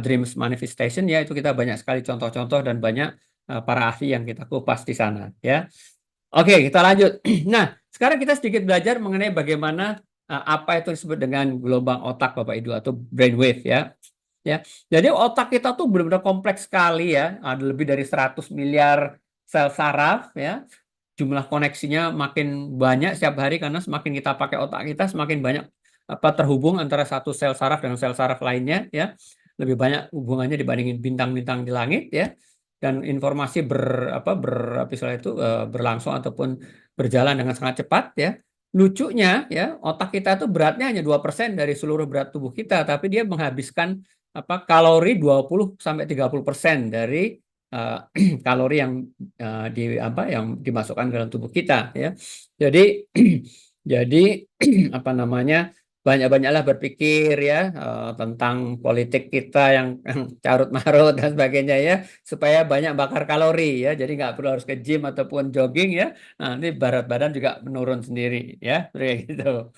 Dreams Manifestation ya, itu kita banyak sekali contoh-contoh dan banyak para ahli yang kita kupas di sana ya. Oke, kita lanjut. Nah, sekarang kita sedikit belajar mengenai bagaimana apa itu disebut dengan gelombang otak Bapak Ibu atau brainwave ya. Ya. Jadi otak kita tuh benar-benar kompleks sekali ya. Ada lebih dari 100 miliar sel saraf ya. Jumlah koneksinya makin banyak setiap hari karena semakin kita pakai otak kita semakin banyak terhubung antara satu sel saraf dengan sel saraf lainnya ya. Lebih banyak hubungannya dibandingin bintang-bintang di langit ya. Dan informasi berlangsung ataupun berjalan dengan sangat cepat ya. Lucunya ya, otak kita itu beratnya hanya 2% dari seluruh berat tubuh kita, tapi dia menghabiskan kalori 20-30% dari kalori yang yang dimasukkan ke dalam tubuh kita ya. Jadi jadi banyak-banyaklah berpikir ya tentang politik kita yang carut marut dan sebagainya ya, supaya banyak bakar kalori ya. Jadi nggak perlu harus ke gym ataupun jogging ya. Nanti berat badan juga menurun sendiri ya, kayak gitu.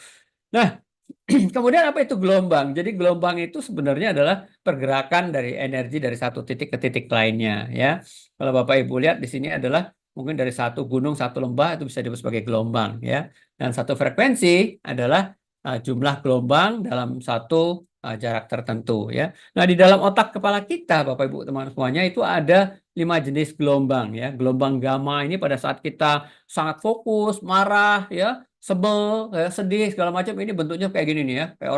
Nah, kemudian apa itu gelombang? Jadi gelombang itu sebenarnya adalah pergerakan dari energi dari satu titik ke titik lainnya ya. Kalau Bapak Ibu lihat di sini adalah mungkin dari satu gunung, satu lembah itu bisa disebut sebagai gelombang ya. Dan satu frekuensi adalah jumlah gelombang dalam satu jarak tertentu ya. Nah, di dalam otak kepala kita Bapak Ibu teman semuanya itu ada 5 jenis gelombang ya. Gelombang gamma ini pada saat kita sangat fokus, marah ya, sebel, sedih segala macam, ini bentuknya kayak gini nih ya, kayak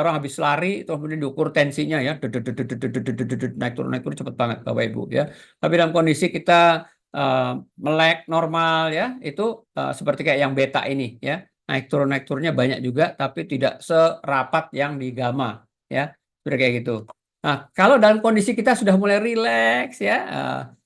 orang habis lari terus kemudian diukur tensinya ya, naik turun cepet banget Bapak Ibu ya. Tapi dalam kondisi kita melek normal ya, itu seperti kayak yang beta ini ya, naik turunnya banyak juga tapi tidak serapat yang di gamma ya, seperti kayak gitu. Nah, kalau dalam kondisi kita sudah mulai rileks ya,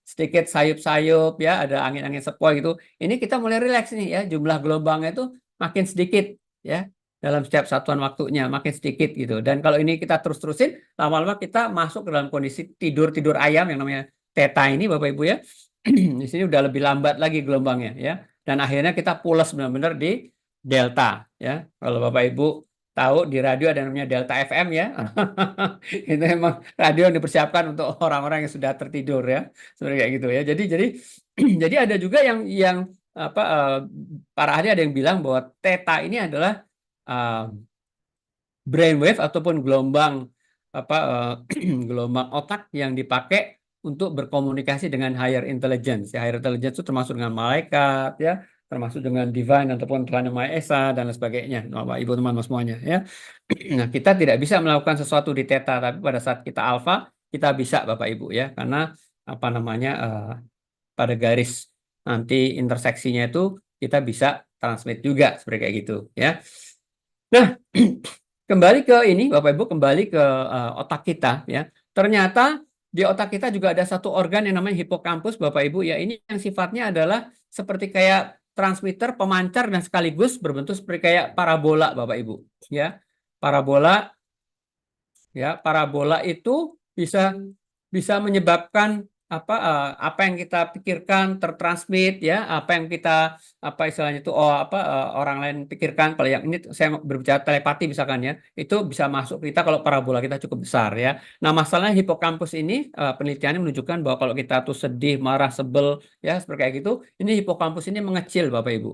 sedikit sayup-sayup ya, ada angin-angin sepoi gitu, ini kita mulai rileks nih ya, jumlah gelombangnya itu makin sedikit ya, dalam setiap satuan waktunya makin sedikit gitu. Dan kalau ini kita terus-terusin, lama-lama kita masuk ke dalam kondisi tidur ayam yang namanya theta ini Bapak Ibu ya. Di sini udah lebih lambat lagi gelombangnya ya. Dan akhirnya kita pulas benar-benar di delta ya. Kalau Bapak Ibu tahu di radio ada namanya Delta FM ya. Itu memang radio yang dipersiapkan untuk orang-orang yang sudah tertidur ya. Seperti kayak gitu ya. Jadi jadi ada juga yang para ahli ada yang bilang bahwa theta ini adalah brainwave ataupun gelombang gelombang otak yang dipakai untuk berkomunikasi dengan higher intelligence. Ya, higher intelligence itu termasuk dengan malaikat ya, termasuk dengan divine ataupun Tuhan Yang Maha Esa dan lain sebagainya. Bapak Ibu teman-teman semuanya ya. Nah, kita tidak bisa melakukan sesuatu di theta, tapi pada saat kita alpha kita bisa Bapak Ibu ya, karena pada garis nanti interseksinya itu kita bisa transmit juga seperti kayak gitu ya. Nah, kembali ke ini Bapak Ibu, kembali ke otak kita ya. Ternyata di otak kita juga ada satu organ yang namanya hipokampus Bapak Ibu ya. Ini yang sifatnya adalah seperti kayak transmitter, pemancar dan sekaligus berbentuk seperti kayak parabola Bapak Ibu ya. Parabola itu bisa menyebabkan apa yang kita pikirkan tertransmit ya, apa yang kita istilahnya itu orang lain pikirkan. Kalau yang ini saya berbicara telepati misalkan ya, itu bisa masuk kita kalau parabola kita cukup besar ya. Nah, masalahnya hipokampus ini penelitiannya menunjukkan bahwa kalau kita tuh sedih, marah, sebel ya seperti kayak gitu, ini hipokampus ini mengecil Bapak Ibu.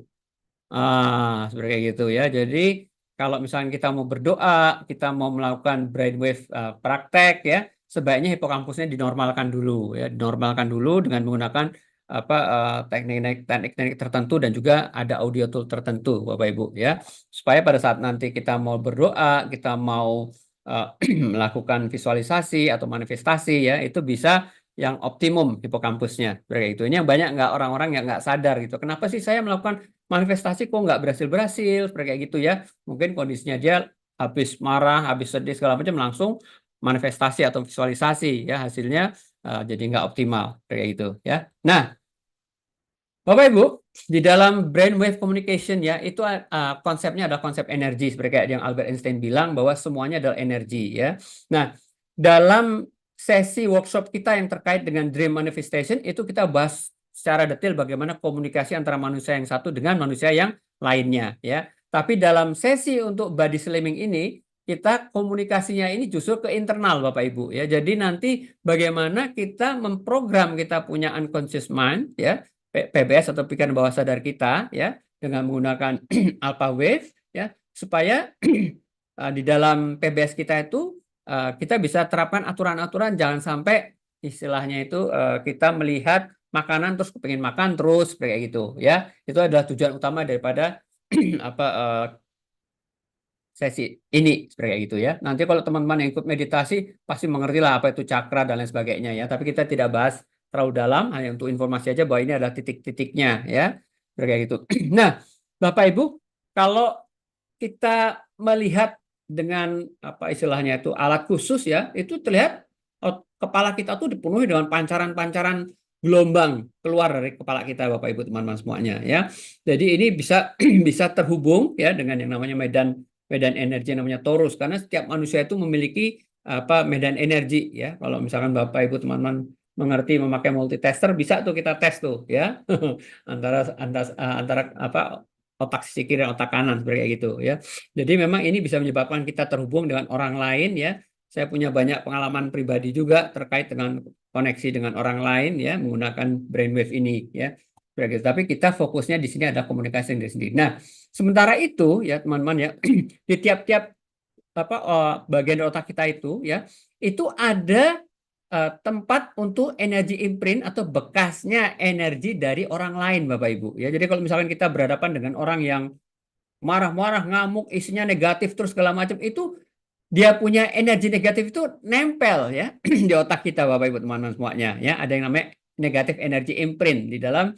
Seperti kayak gitu ya. Jadi kalau misalnya kita mau berdoa, kita mau melakukan brainwave praktek ya, sebaiknya hipokampusnya dinormalkan dulu ya, dinormalkan dulu dengan menggunakan teknik-teknik tertentu dan juga ada audio tool tertentu Bapak Ibu ya, supaya pada saat nanti kita mau berdoa, kita mau melakukan visualisasi atau manifestasi ya, itu bisa yang optimum hipokampusnya. Seperti itu. Ini yang banyak orang-orang yang nggak sadar gitu. Kenapa sih saya melakukan manifestasi kok nggak berhasil-berhasil, seperti kayak gitu ya. Mungkin kondisinya dia habis marah, habis sedih segala macam langsung manifestasi atau visualisasi ya hasilnya jadi nggak optimal kayak gitu ya. Nah, Bapak Ibu, di dalam brainwave communication ya, itu konsepnya adalah konsep energi seperti kayak yang Albert Einstein bilang bahwa semuanya adalah energi ya. Nah, dalam sesi workshop kita yang terkait dengan dream manifestation itu kita bahas secara detail bagaimana komunikasi antara manusia yang satu dengan manusia yang lainnya ya. Tapi dalam sesi untuk body slamming ini kita komunikasinya ini justru ke internal Bapak Ibu ya. Jadi nanti bagaimana kita memprogram kita punya unconscious mind ya PBS atau pikiran bawah sadar kita ya dengan menggunakan alpha wave ya supaya di dalam PBS kita itu kita bisa terapkan aturan-aturan jangan sampai istilahnya itu kita melihat makanan terus kepingin makan terus kayak gitu ya itu adalah tujuan utama daripada apa sesi ini seperti itu ya. Nanti kalau teman-teman yang ikut meditasi pasti mengerti lah apa itu cakra dan lain sebagainya ya. Tapi kita tidak bahas terlalu dalam, hanya untuk informasi aja bahwa ini adalah titik-titiknya ya. Seperti itu. Nah, Bapak Ibu, kalau kita melihat dengan apa istilahnya itu alat khusus ya, itu terlihat kepala kita tuh dipenuhi dengan pancaran-pancaran gelombang keluar dari kepala kita Bapak Ibu teman-teman semuanya ya. Jadi ini bisa bisa terhubung ya dengan yang namanya medan medan energi yang namanya torus karena setiap manusia itu memiliki apa medan energi ya. Kalau misalkan Bapak Ibu teman-teman mengerti memakai multitester bisa tuh kita tes tuh ya antara apa otak sisi kiri dan otak kanan seperti gitu ya. Jadi memang ini bisa menyebabkan kita terhubung dengan orang lain ya. Saya punya banyak pengalaman pribadi juga terkait dengan koneksi dengan orang lain ya menggunakan brainwave ini ya. Tapi kita fokusnya di sini ada komunikasi sendiri. Nah, sementara itu ya teman-teman ya di tiap-tiap apa bagian otak kita itu ya itu ada tempat untuk energi imprint atau bekasnya energi dari orang lain Bapak Ibu ya. Jadi kalau misalkan kita berhadapan dengan orang yang marah-marah, ngamuk, isinya negatif terus segala macam itu dia punya energi negatif itu nempel ya di otak kita Bapak Ibu teman-teman semuanya ya. Ada yang namanya negatif energi imprint di dalam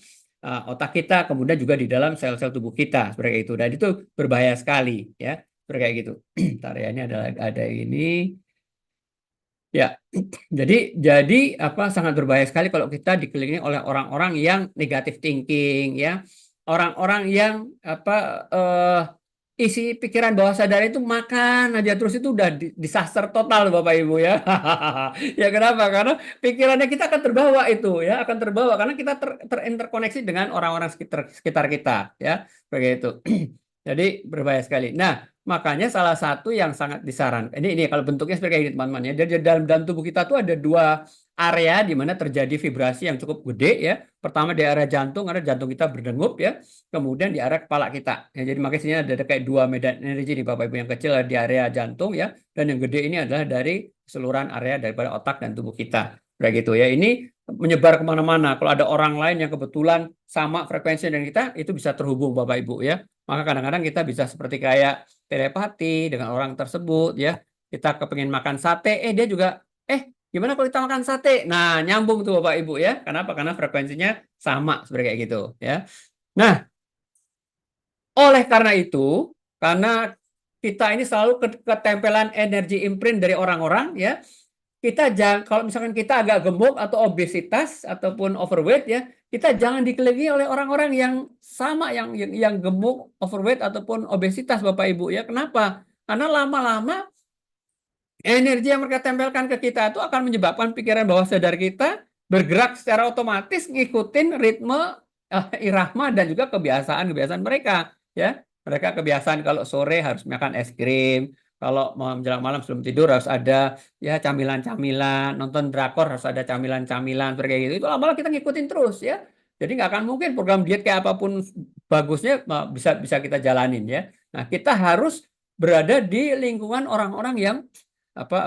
otak kita kemudian juga di dalam sel-sel tubuh kita seperti itu dan itu berbahaya sekali ya seperti kayak gitu. Ntar ya ini ada ini ya. Jadi apa sangat berbahaya sekali kalau kita dikelilingi oleh orang-orang yang negatif thinking ya. Orang-orang yang apa isi pikiran bawah sadar itu makan aja terus itu udah disaster total Bapak Ibu ya. Ya kenapa? Karena pikirannya kita akan terbawa itu ya, akan terbawa karena kita terinterkoneksi dengan orang-orang sekitar kita ya. Begitu. Jadi berbahaya sekali. Nah, makanya salah satu yang sangat disarankan ini kalau bentuknya seperti ini teman-teman ya. Jadi dalam tubuh kita tuh ada dua area di mana terjadi vibrasi yang cukup gede ya. Pertama di area jantung karena jantung kita berdegup ya. Kemudian di area kepala kita. Ya, jadi makanya sini ada kayak dua medan energi di Bapak Ibu yang kecil di area jantung ya. Dan yang gede ini adalah dari keseluruhan area daripada otak dan tubuh kita. Kayak gitu ya. Ini menyebar kemana-mana. Kalau ada orang lain yang kebetulan sama frekuensi dengan kita, itu bisa terhubung Bapak Ibu ya. Maka kadang-kadang kita bisa seperti kayak telepati dengan orang tersebut ya. Kita kepengen makan sate, dia juga, gimana kalau kita makan sate? Nah, nyambung tuh Bapak Ibu ya. Kenapa? Karena frekuensinya sama seperti kayak gitu ya. Nah, oleh karena itu, karena kita ini selalu ketempelan energi imprint dari orang-orang ya, kita jangan kalau misalkan kita agak gemuk atau obesitas ataupun overweight ya, kita jangan dikelilingi oleh orang-orang yang sama yang gemuk, overweight ataupun obesitas Bapak Ibu ya. Kenapa? Karena lama-lama energi yang mereka tempelkan ke kita itu akan menyebabkan pikiran bawah sadar kita bergerak secara otomatis ngikutin ritme irama dan juga kebiasaan-kebiasaan mereka ya. Mereka kebiasaan kalau sore harus makan es krim, kalau menjelang malam sebelum tidur harus ada ya camilan-camilan, nonton drakor harus ada camilan-camilan seperti gitu. Itu lama-lama kita ngikutin terus ya. Jadi nggak akan mungkin program diet kayak apapun bagusnya bisa kita jalanin ya. Nah, kita harus berada di lingkungan orang-orang yang apa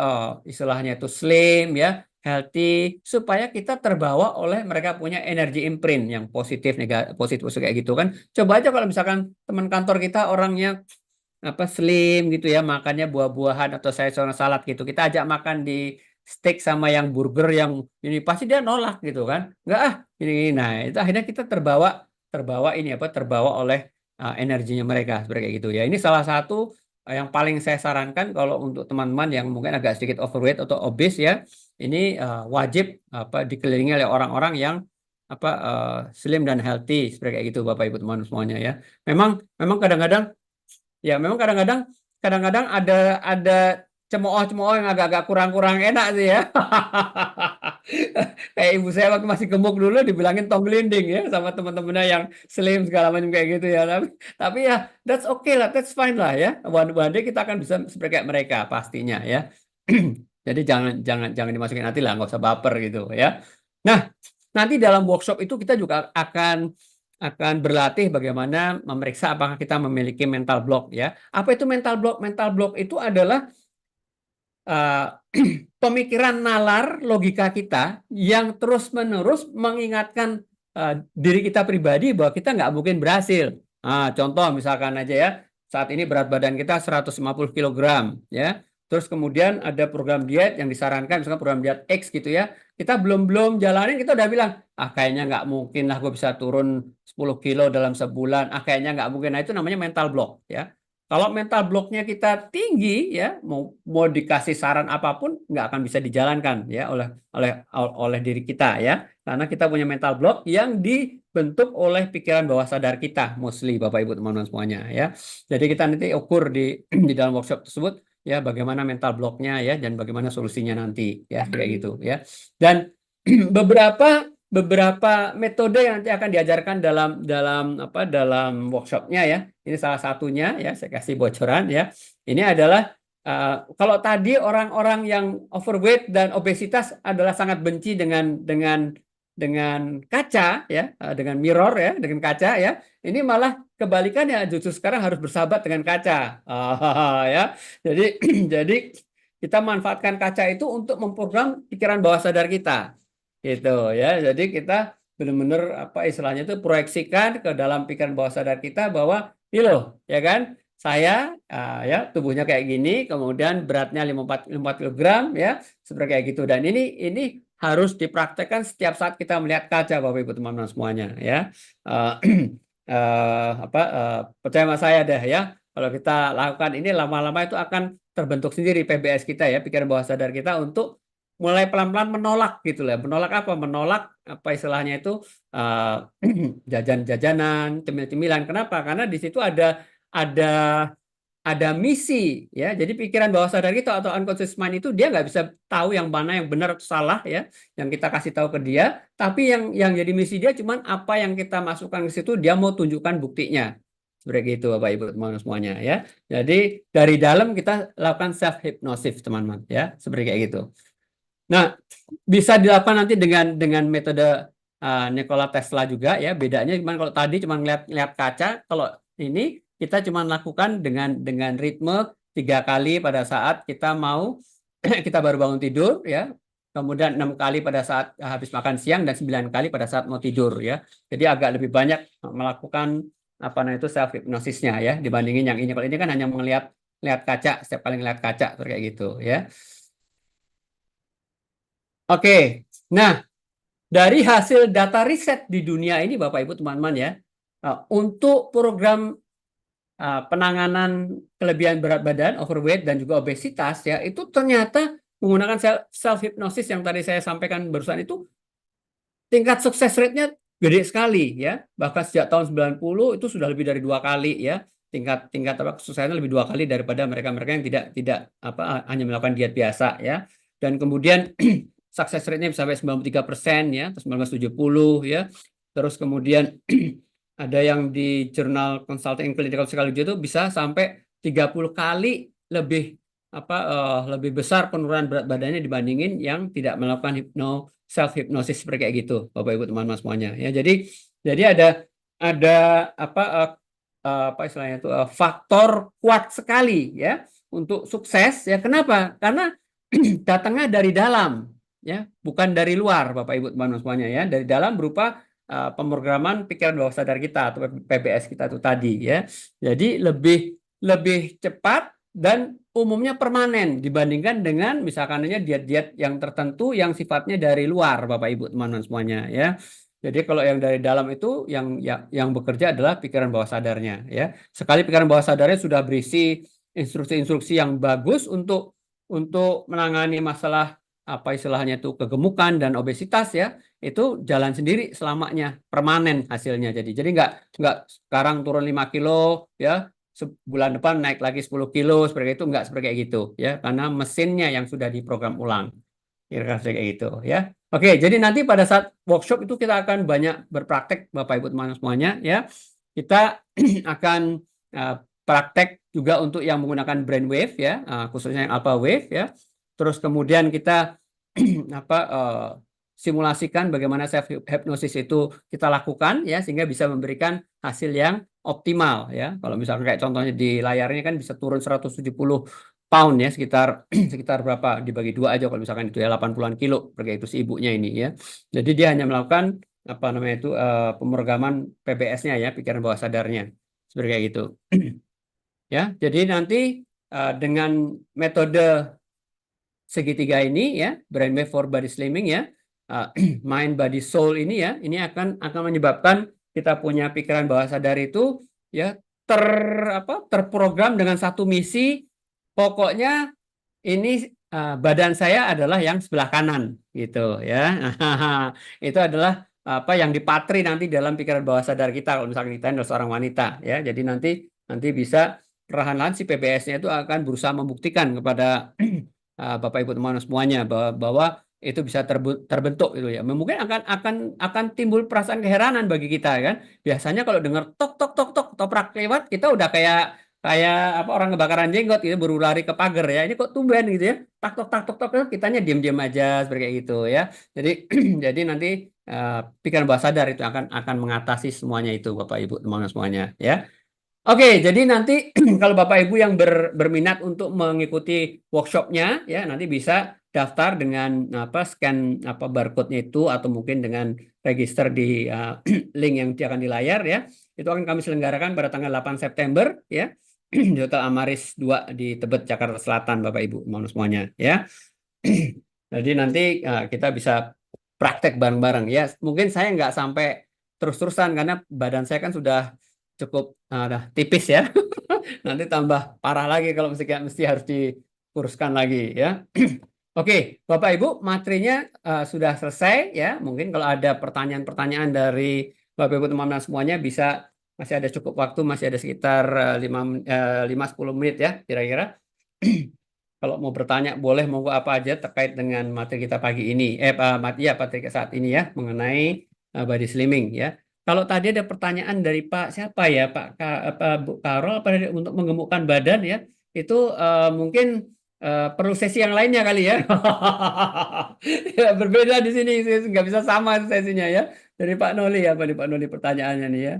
istilahnya itu slim ya, healthy supaya kita terbawa oleh mereka punya energi imprint yang positif negatif positif kayak gitu kan. Coba aja kalau misalkan teman kantor kita orangnya apa slim gitu ya, makannya buah-buahan atau sayur salad gitu. Kita ajak makan di steak sama yang burger yang ini pasti dia nolak gitu kan. Enggak ini. Nah, itu akhirnya kita terbawa ini apa terbawa oleh energinya mereka seperti kayak gitu ya. Ini salah satu yang paling saya sarankan kalau untuk teman-teman yang mungkin agak sedikit overweight atau obese ya, ini wajib dikelilingi oleh orang-orang yang slim dan healthy seperti kayak gitu Bapak Ibu teman semuanya ya. Memang kadang-kadang ada cemooh-cemooh yang agak-agak kurang-kurang enak sih ya. Kayak ibu saya waktu masih gemuk dulu dibilangin tong gelinding ya sama teman-temannya yang slim segala macam kayak gitu ya. Tapi ya that's okay lah, that's fine lah ya. One day kita akan bisa seperti kayak mereka pastinya ya. Jadi jangan dimasukin hati lah, nggak usah baper gitu ya. Nah, nanti dalam workshop itu kita juga akan berlatih bagaimana memeriksa apakah kita memiliki mental block ya. Apa itu mental block? Mental block itu adalah uh, pemikiran nalar logika kita yang terus-menerus mengingatkan diri kita pribadi bahwa kita nggak mungkin berhasil. Contoh misalkan aja ya, saat ini berat badan kita 150 kg ya. Terus kemudian ada program diet yang disarankan, misalkan program diet X gitu ya. Kita belum jalanin, kita udah bilang, kayaknya nggak mungkin lah gue bisa turun 10 kilo dalam sebulan. Kayaknya nggak mungkin. Nah itu namanya mental block ya. Kalau mental blocknya kita tinggi ya, mau dikasih saran apapun nggak akan bisa dijalankan ya oleh diri kita ya, karena kita punya mental block yang dibentuk oleh pikiran bawah sadar kita, mostly Bapak Ibu teman-teman semuanya ya. Jadi kita nanti ukur di di dalam workshop tersebut ya bagaimana mental blocknya ya dan bagaimana solusinya nanti ya kayak gitu ya. Dan beberapa metode yang nanti akan diajarkan dalam workshopnya ya. Ini salah satunya ya, saya kasih bocoran ya. Ini adalah kalau tadi orang-orang yang overweight dan obesitas adalah sangat benci dengan kaca ya, dengan mirror ya, dengan kaca ya. Ini malah kebalikannya, justru sekarang harus bersahabat dengan kaca. Ya. Jadi jadi kita manfaatkan kaca itu untuk memprogram pikiran bawah sadar kita. Gitu ya. Jadi kita benar-benar istilahnya itu proyeksikan ke dalam pikiran bawah sadar kita bahwa ini loh ya kan, saya ya tubuhnya kayak gini, kemudian beratnya 54 kilogram ya, seperti kayak gitu. Dan ini harus dipraktekkan setiap saat kita melihat kaca Bapak Ibu teman-teman semuanya ya. Uh, percaya sama saya deh ya. Kalau kita lakukan ini lama-lama itu akan terbentuk sendiri PBS kita ya, pikiran bawah sadar kita untuk mulai pelan-pelan menolak gitu lah. Menolak apa? Menolak apa istilahnya itu jajan-jajanan, cemil-cemilan. Kenapa? Karena di situ ada ada misi ya. Jadi pikiran bawah sadar kita atau unconscious mind itu dia nggak bisa tahu yang mana yang benar atau salah ya, yang kita kasih tahu ke dia. Tapi yang jadi misi dia cuman apa yang kita masukkan ke situ dia mau tunjukkan buktinya. Seperti itu Bapak Ibu teman-teman semuanya ya. Jadi dari dalam kita lakukan self hypnosis teman-teman ya, seperti kayak gitu. Nah, bisa dilakukan nanti dengan metode Nikola Tesla juga ya. Bedanya cuman kalau tadi cuma ngeliat kaca, kalau ini kita cuma lakukan dengan ritme 3 kali pada saat kita mau kita baru bangun tidur ya. Kemudian 6 kali pada saat habis makan siang dan 9 kali pada saat mau tidur ya. Jadi agak lebih banyak melakukan itu self hypnosisnya ya dibandingin yang ini. Kalau ini kan hanya lihat kaca, setiap kali ngeliat kaca kayak gitu ya. Oke, nah dari hasil data riset di dunia ini Bapak Ibu teman-teman ya, untuk program penanganan kelebihan berat badan, overweight dan juga obesitas ya, itu ternyata menggunakan self hypnosis yang tadi saya sampaikan barusan itu tingkat sukses rate-nya gede sekali ya. Bahkan sejak tahun 90 itu sudah lebih dari 2 kali ya. Tingkat kesuksesnya lebih 2 kali daripada mereka-mereka yang tidak hanya melakukan diet biasa ya. Dan kemudian sukses rate-nya bisa sampai 93% ya, 1970 ya. Terus kemudian ada yang di Jurnal Consulting and Clinical Psychology itu bisa sampai 30 kali lebih besar penurunan berat badannya dibandingin yang tidak melakukan self hypnosis seperti kayak gitu Bapak Ibu teman-teman semuanya ya. Jadi ada apa istilahnya itu faktor kuat sekali ya untuk sukses ya. Kenapa? Karena datangnya dari dalam ya, bukan dari luar Bapak Ibu teman-teman semuanya ya. Dari dalam berupa pemrograman pikiran bawah sadar kita atau PBS kita itu tadi ya. Jadi lebih cepat dan umumnya permanen dibandingkan dengan misalkan diet-diet yang tertentu yang sifatnya dari luar Bapak Ibu teman-teman semuanya ya. Jadi kalau yang dari dalam itu yang bekerja adalah pikiran bawah sadarnya ya. Sekali pikiran bawah sadarnya sudah berisi instruksi-instruksi yang bagus untuk menangani masalah apa istilahnya itu kegemukan dan obesitas ya, itu jalan sendiri selamanya, permanen hasilnya. Jadi nggak sekarang turun 5 kilo ya, sebulan depan naik lagi 10 kilo seperti itu, nggak seperti kayak gitu ya, karena mesinnya yang sudah diprogram ulang. Kira-kira kayak gitu ya. Oke, jadi nanti pada saat workshop itu kita akan banyak berpraktek Bapak Ibu teman-teman semuanya ya. Kita akan uh, praktek juga untuk yang menggunakan brainwave ya, khususnya yang alpha wave ya. Terus kemudian kita apa simulasikan bagaimana self hypnosis itu kita lakukan ya, sehingga bisa memberikan hasil yang optimal ya. Kalau misalkan kayak contohnya di layarnya kan bisa turun 170 pound ya, sekitar sekitar berapa dibagi dua aja kalau misalkan itu ya 80-an kilo seperti itu si ibunya ini ya. Jadi dia hanya melakukan apa namanya itu pemrograman PBS-nya ya, pikiran bawah sadarnya seperti kayak gitu. Ya, jadi nanti dengan metode segitiga ini ya, brainwave for body slimming ya, mind body soul ini ya, ini akan menyebabkan kita punya pikiran bawah sadar itu ya ter terprogram dengan satu misi, pokoknya ini badan saya adalah yang sebelah kanan gitu ya. Itu adalah apa yang dipatri nanti dalam pikiran bawah sadar kita kalau misalnya kita adalah seorang wanita ya. Jadi nanti bisa perlahan-lahan si PBS-nya itu akan berusaha membuktikan kepada Bapak Ibu teman semuanya bahwa itu bisa terbentuk itu ya. Mungkin akan timbul perasaan keheranan bagi kita kan. Biasanya kalau dengar tok tok tok tok toprak lewat, kita udah kayak kayak apa orang kebakaran jenggot gitu baru lari ke pagar ya. Ini kok tumben gitu ya. Tak tok tok kitanya diam-diam aja seperti kayak gitu ya. Jadi jadi nanti pikiran bawah sadar itu akan mengatasi semuanya itu Bapak Ibu teman semuanya ya. Oke, jadi nanti kalau Bapak Ibu yang berminat untuk mengikuti workshopnya ya, nanti bisa daftar dengan apa scan apa barcode-nya itu atau mungkin dengan register di link yang akan di layar ya. Itu akan kami selenggarakan pada tanggal 8 September ya. Di Hotel Amaris 2 di Tebet, Jakarta Selatan, Bapak Ibu semuanya ya. Jadi nanti kita bisa praktek bareng-bareng ya. Mungkin saya nggak sampai terus-terusan karena badan saya kan sudah cukup tipis ya. Nanti tambah parah lagi kalau mesti harus dikuruskan lagi ya. Oke, Bapak Ibu, materinya sudah selesai ya. Mungkin kalau ada pertanyaan-pertanyaan dari Bapak Ibu teman-teman semuanya bisa, masih ada cukup waktu, masih ada sekitar 5-10 menit ya kira-kira. Kalau mau bertanya boleh monggo apa aja terkait dengan materi kita pagi ini. Materi saat ini ya mengenai body slimming ya. Kalau tadi ada pertanyaan dari Pak siapa ya, Bu Karol apa untuk menggemukkan badan ya, itu mungkin perlu sesi yang lainnya kali ya. Ya, berbeda di sini, nggak bisa sama sesinya ya. Dari Pak Noli apa nih Pak Noli pertanyaannya nih ya.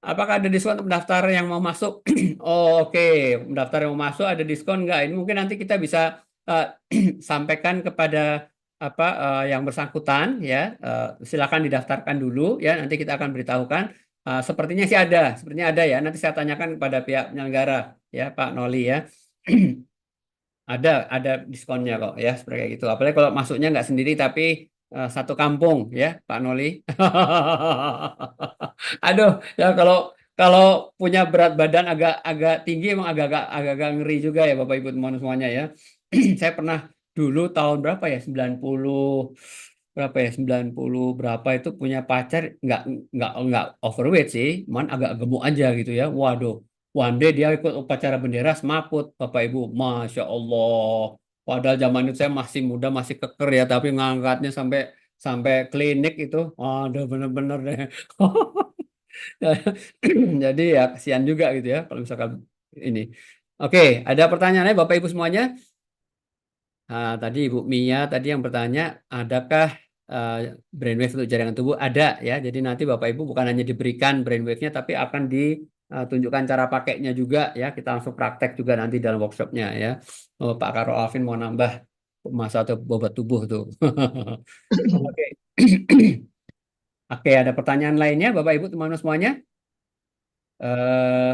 Apakah ada diskon untuk pendaftar yang mau masuk? Oh, oke, pendaftar yang mau masuk ada diskon nggak? Ini mungkin nanti kita bisa uh, sampaikan kepada apa yang bersangkutan ya. Silakan didaftarkan dulu ya. Nanti kita akan beritahukan. Sepertinya sih ada, sepertinya ada ya. Nanti saya tanyakan kepada pihak penyelenggara ya, Pak Noli ya. Ada diskonnya kok ya seperti kayak gitu. Apalagi kalau masuknya nggak sendiri tapi satu kampung ya Pak Noli. Aduh ya kalau kalau punya berat badan agak agak tinggi emang agak ngeri juga ya Bapak Ibu teman semuanya ya. Saya pernah dulu tahun berapa ya 90 berapa ya 90 berapa itu punya pacar nggak overweight sih, cuman agak gemuk aja gitu ya. Waduh. One day dia ikut upacara bendera semaput, Bapak Ibu, Masya Allah. Padahal zaman itu saya masih muda, masih keker ya, tapi ngangkatnya sampai sampai klinik itu, aduh bener-bener deh. Jadi ya kasihan juga gitu ya, kalau misalkan ini. Oke, ada pertanyaannya Bapak Ibu semuanya? Tadi Ibu Mia tadi yang bertanya, adakah uh, brainwave untuk jaringan tubuh? Ada ya. Jadi nanti Bapak Ibu bukan hanya diberikan brainwave-nya, tapi akan ditunjukkan cara pakainya juga ya. Kita langsung praktek juga nanti dalam workshopnya ya. Oh, Pak Karo Alvin mau nambah masa atau bobot tubuh tuh. Oke. Oke, ada pertanyaan lainnya Bapak Ibu teman-teman semuanya? Eh,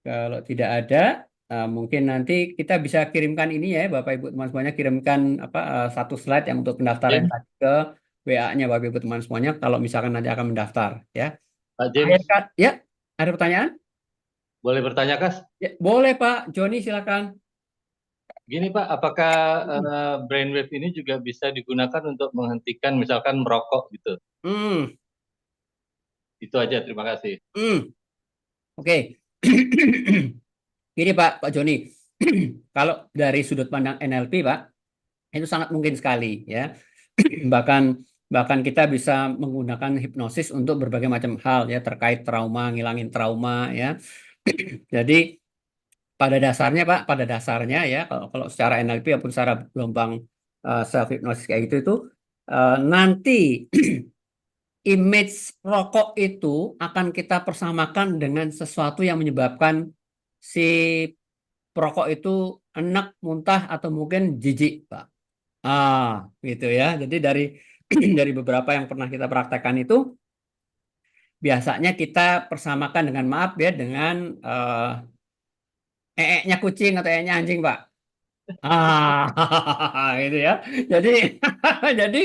Kalau tidak ada, mungkin nanti kita bisa kirimkan ini ya, Bapak Ibu teman semuanya kirimkan apa satu slide yang untuk pendaftaran Oke. tadi ke WA-nya Bapak Ibu teman semuanya kalau misalkan nanti akan mendaftar ya. Pak Akhir James, ya, ada pertanyaan? boleh bertanya, Kas? Ya, boleh Pak Joni silakan. Gini Pak, apakah brainwave ini juga bisa digunakan untuk menghentikan misalkan merokok gitu? Hmm, Itu aja, terima kasih. oke. Gini Pak Joni, kalau dari sudut pandang NLP Pak, itu sangat mungkin sekali ya. Bahkan bahkan kita bisa menggunakan hipnosis untuk berbagai macam hal ya terkait trauma, ngilangin trauma ya. Jadi pada dasarnya Pak, pada dasarnya ya kalau secara NLP ataupun secara gelombang self hypnosis kayak gitu itu nanti image rokok itu akan kita persamakan dengan sesuatu yang menyebabkan si perokok itu enak, muntah atau mungkin jijik, Pak. Gitu ya. Jadi dari dari beberapa yang pernah kita praktekkan itu biasanya kita persamakan dengan maaf ya dengan nya kucing atau nya anjing, Pak. Gitu ya. Jadi jadi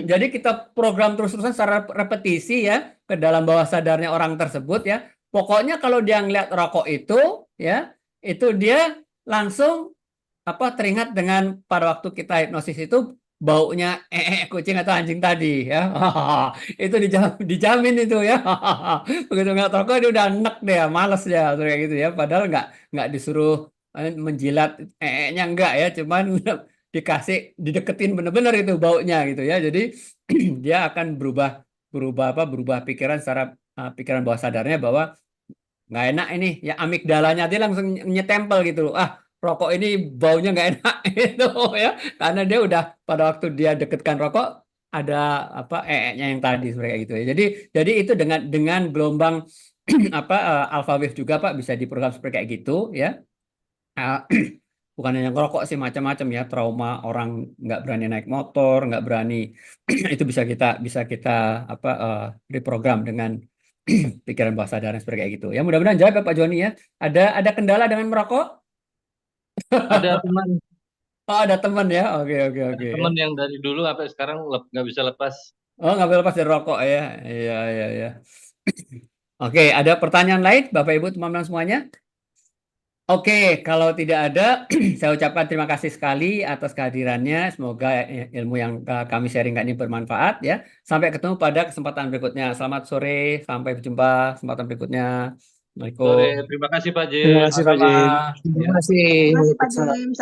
jadi kita program terus-terusan secara repetisi ya ke dalam bawah sadarnya orang tersebut ya. Pokoknya kalau dia ngeliat rokok itu ya, itu dia langsung teringat dengan pada waktu kita hipnosis itu baunya kucing atau anjing tadi ya. Itu dijamin itu ya. Begitu ngeliat rokok dia udah enek deh, males dia kayak gitu ya. Padahal nggak disuruh menjilat nya enggak ya, cuman dikasih dideketin bener-bener itu baunya gitu ya. Jadi dia akan berubah berubah berubah pikiran secara pikiran bawah sadarnya bahwa nggak enak ini ya, amigdalanya dia langsung nyetempel gitu loh, rokok ini baunya nggak enak itu ya, karena dia udah pada waktu dia deketkan rokok ada nya yang tadi seperti kayak gitu ya. Jadi itu dengan gelombang alpha wave juga Pak bisa diprogram seperti kayak gitu ya. Ah, bukan hanya ngerokok sih, macam-macam ya, trauma orang nggak berani naik motor, nggak berani itu bisa kita reprogram dengan pikiran bawah sadar yang seperti kayak gitu ya. Mudah-mudahan jawab ya Pak Joni ya. Ada kendala dengan merokok? Ada teman, Oh, ada teman ya. Oke, oke, ada oke ya. teman yang dari dulu sampai sekarang nggak bisa lepas. Oh, nggak boleh lepas dari rokok ya. Iya, iya, iya. Oke, ada pertanyaan lain Bapak Ibu teman-teman semuanya? Oke, kalau tidak ada, saya ucapkan terima kasih sekali atas kehadirannya. Semoga ilmu yang kami sharing ini bermanfaat ya. Sampai ketemu pada kesempatan berikutnya. Selamat sore, sampai berjumpa kesempatan berikutnya. Sore, Assalamualaikum. terima kasih Pak Terima James. kasih Pak Sama-sama. Jim. Terima Ya. kasih. Terima kasih Pak Waalaikumsalam. James.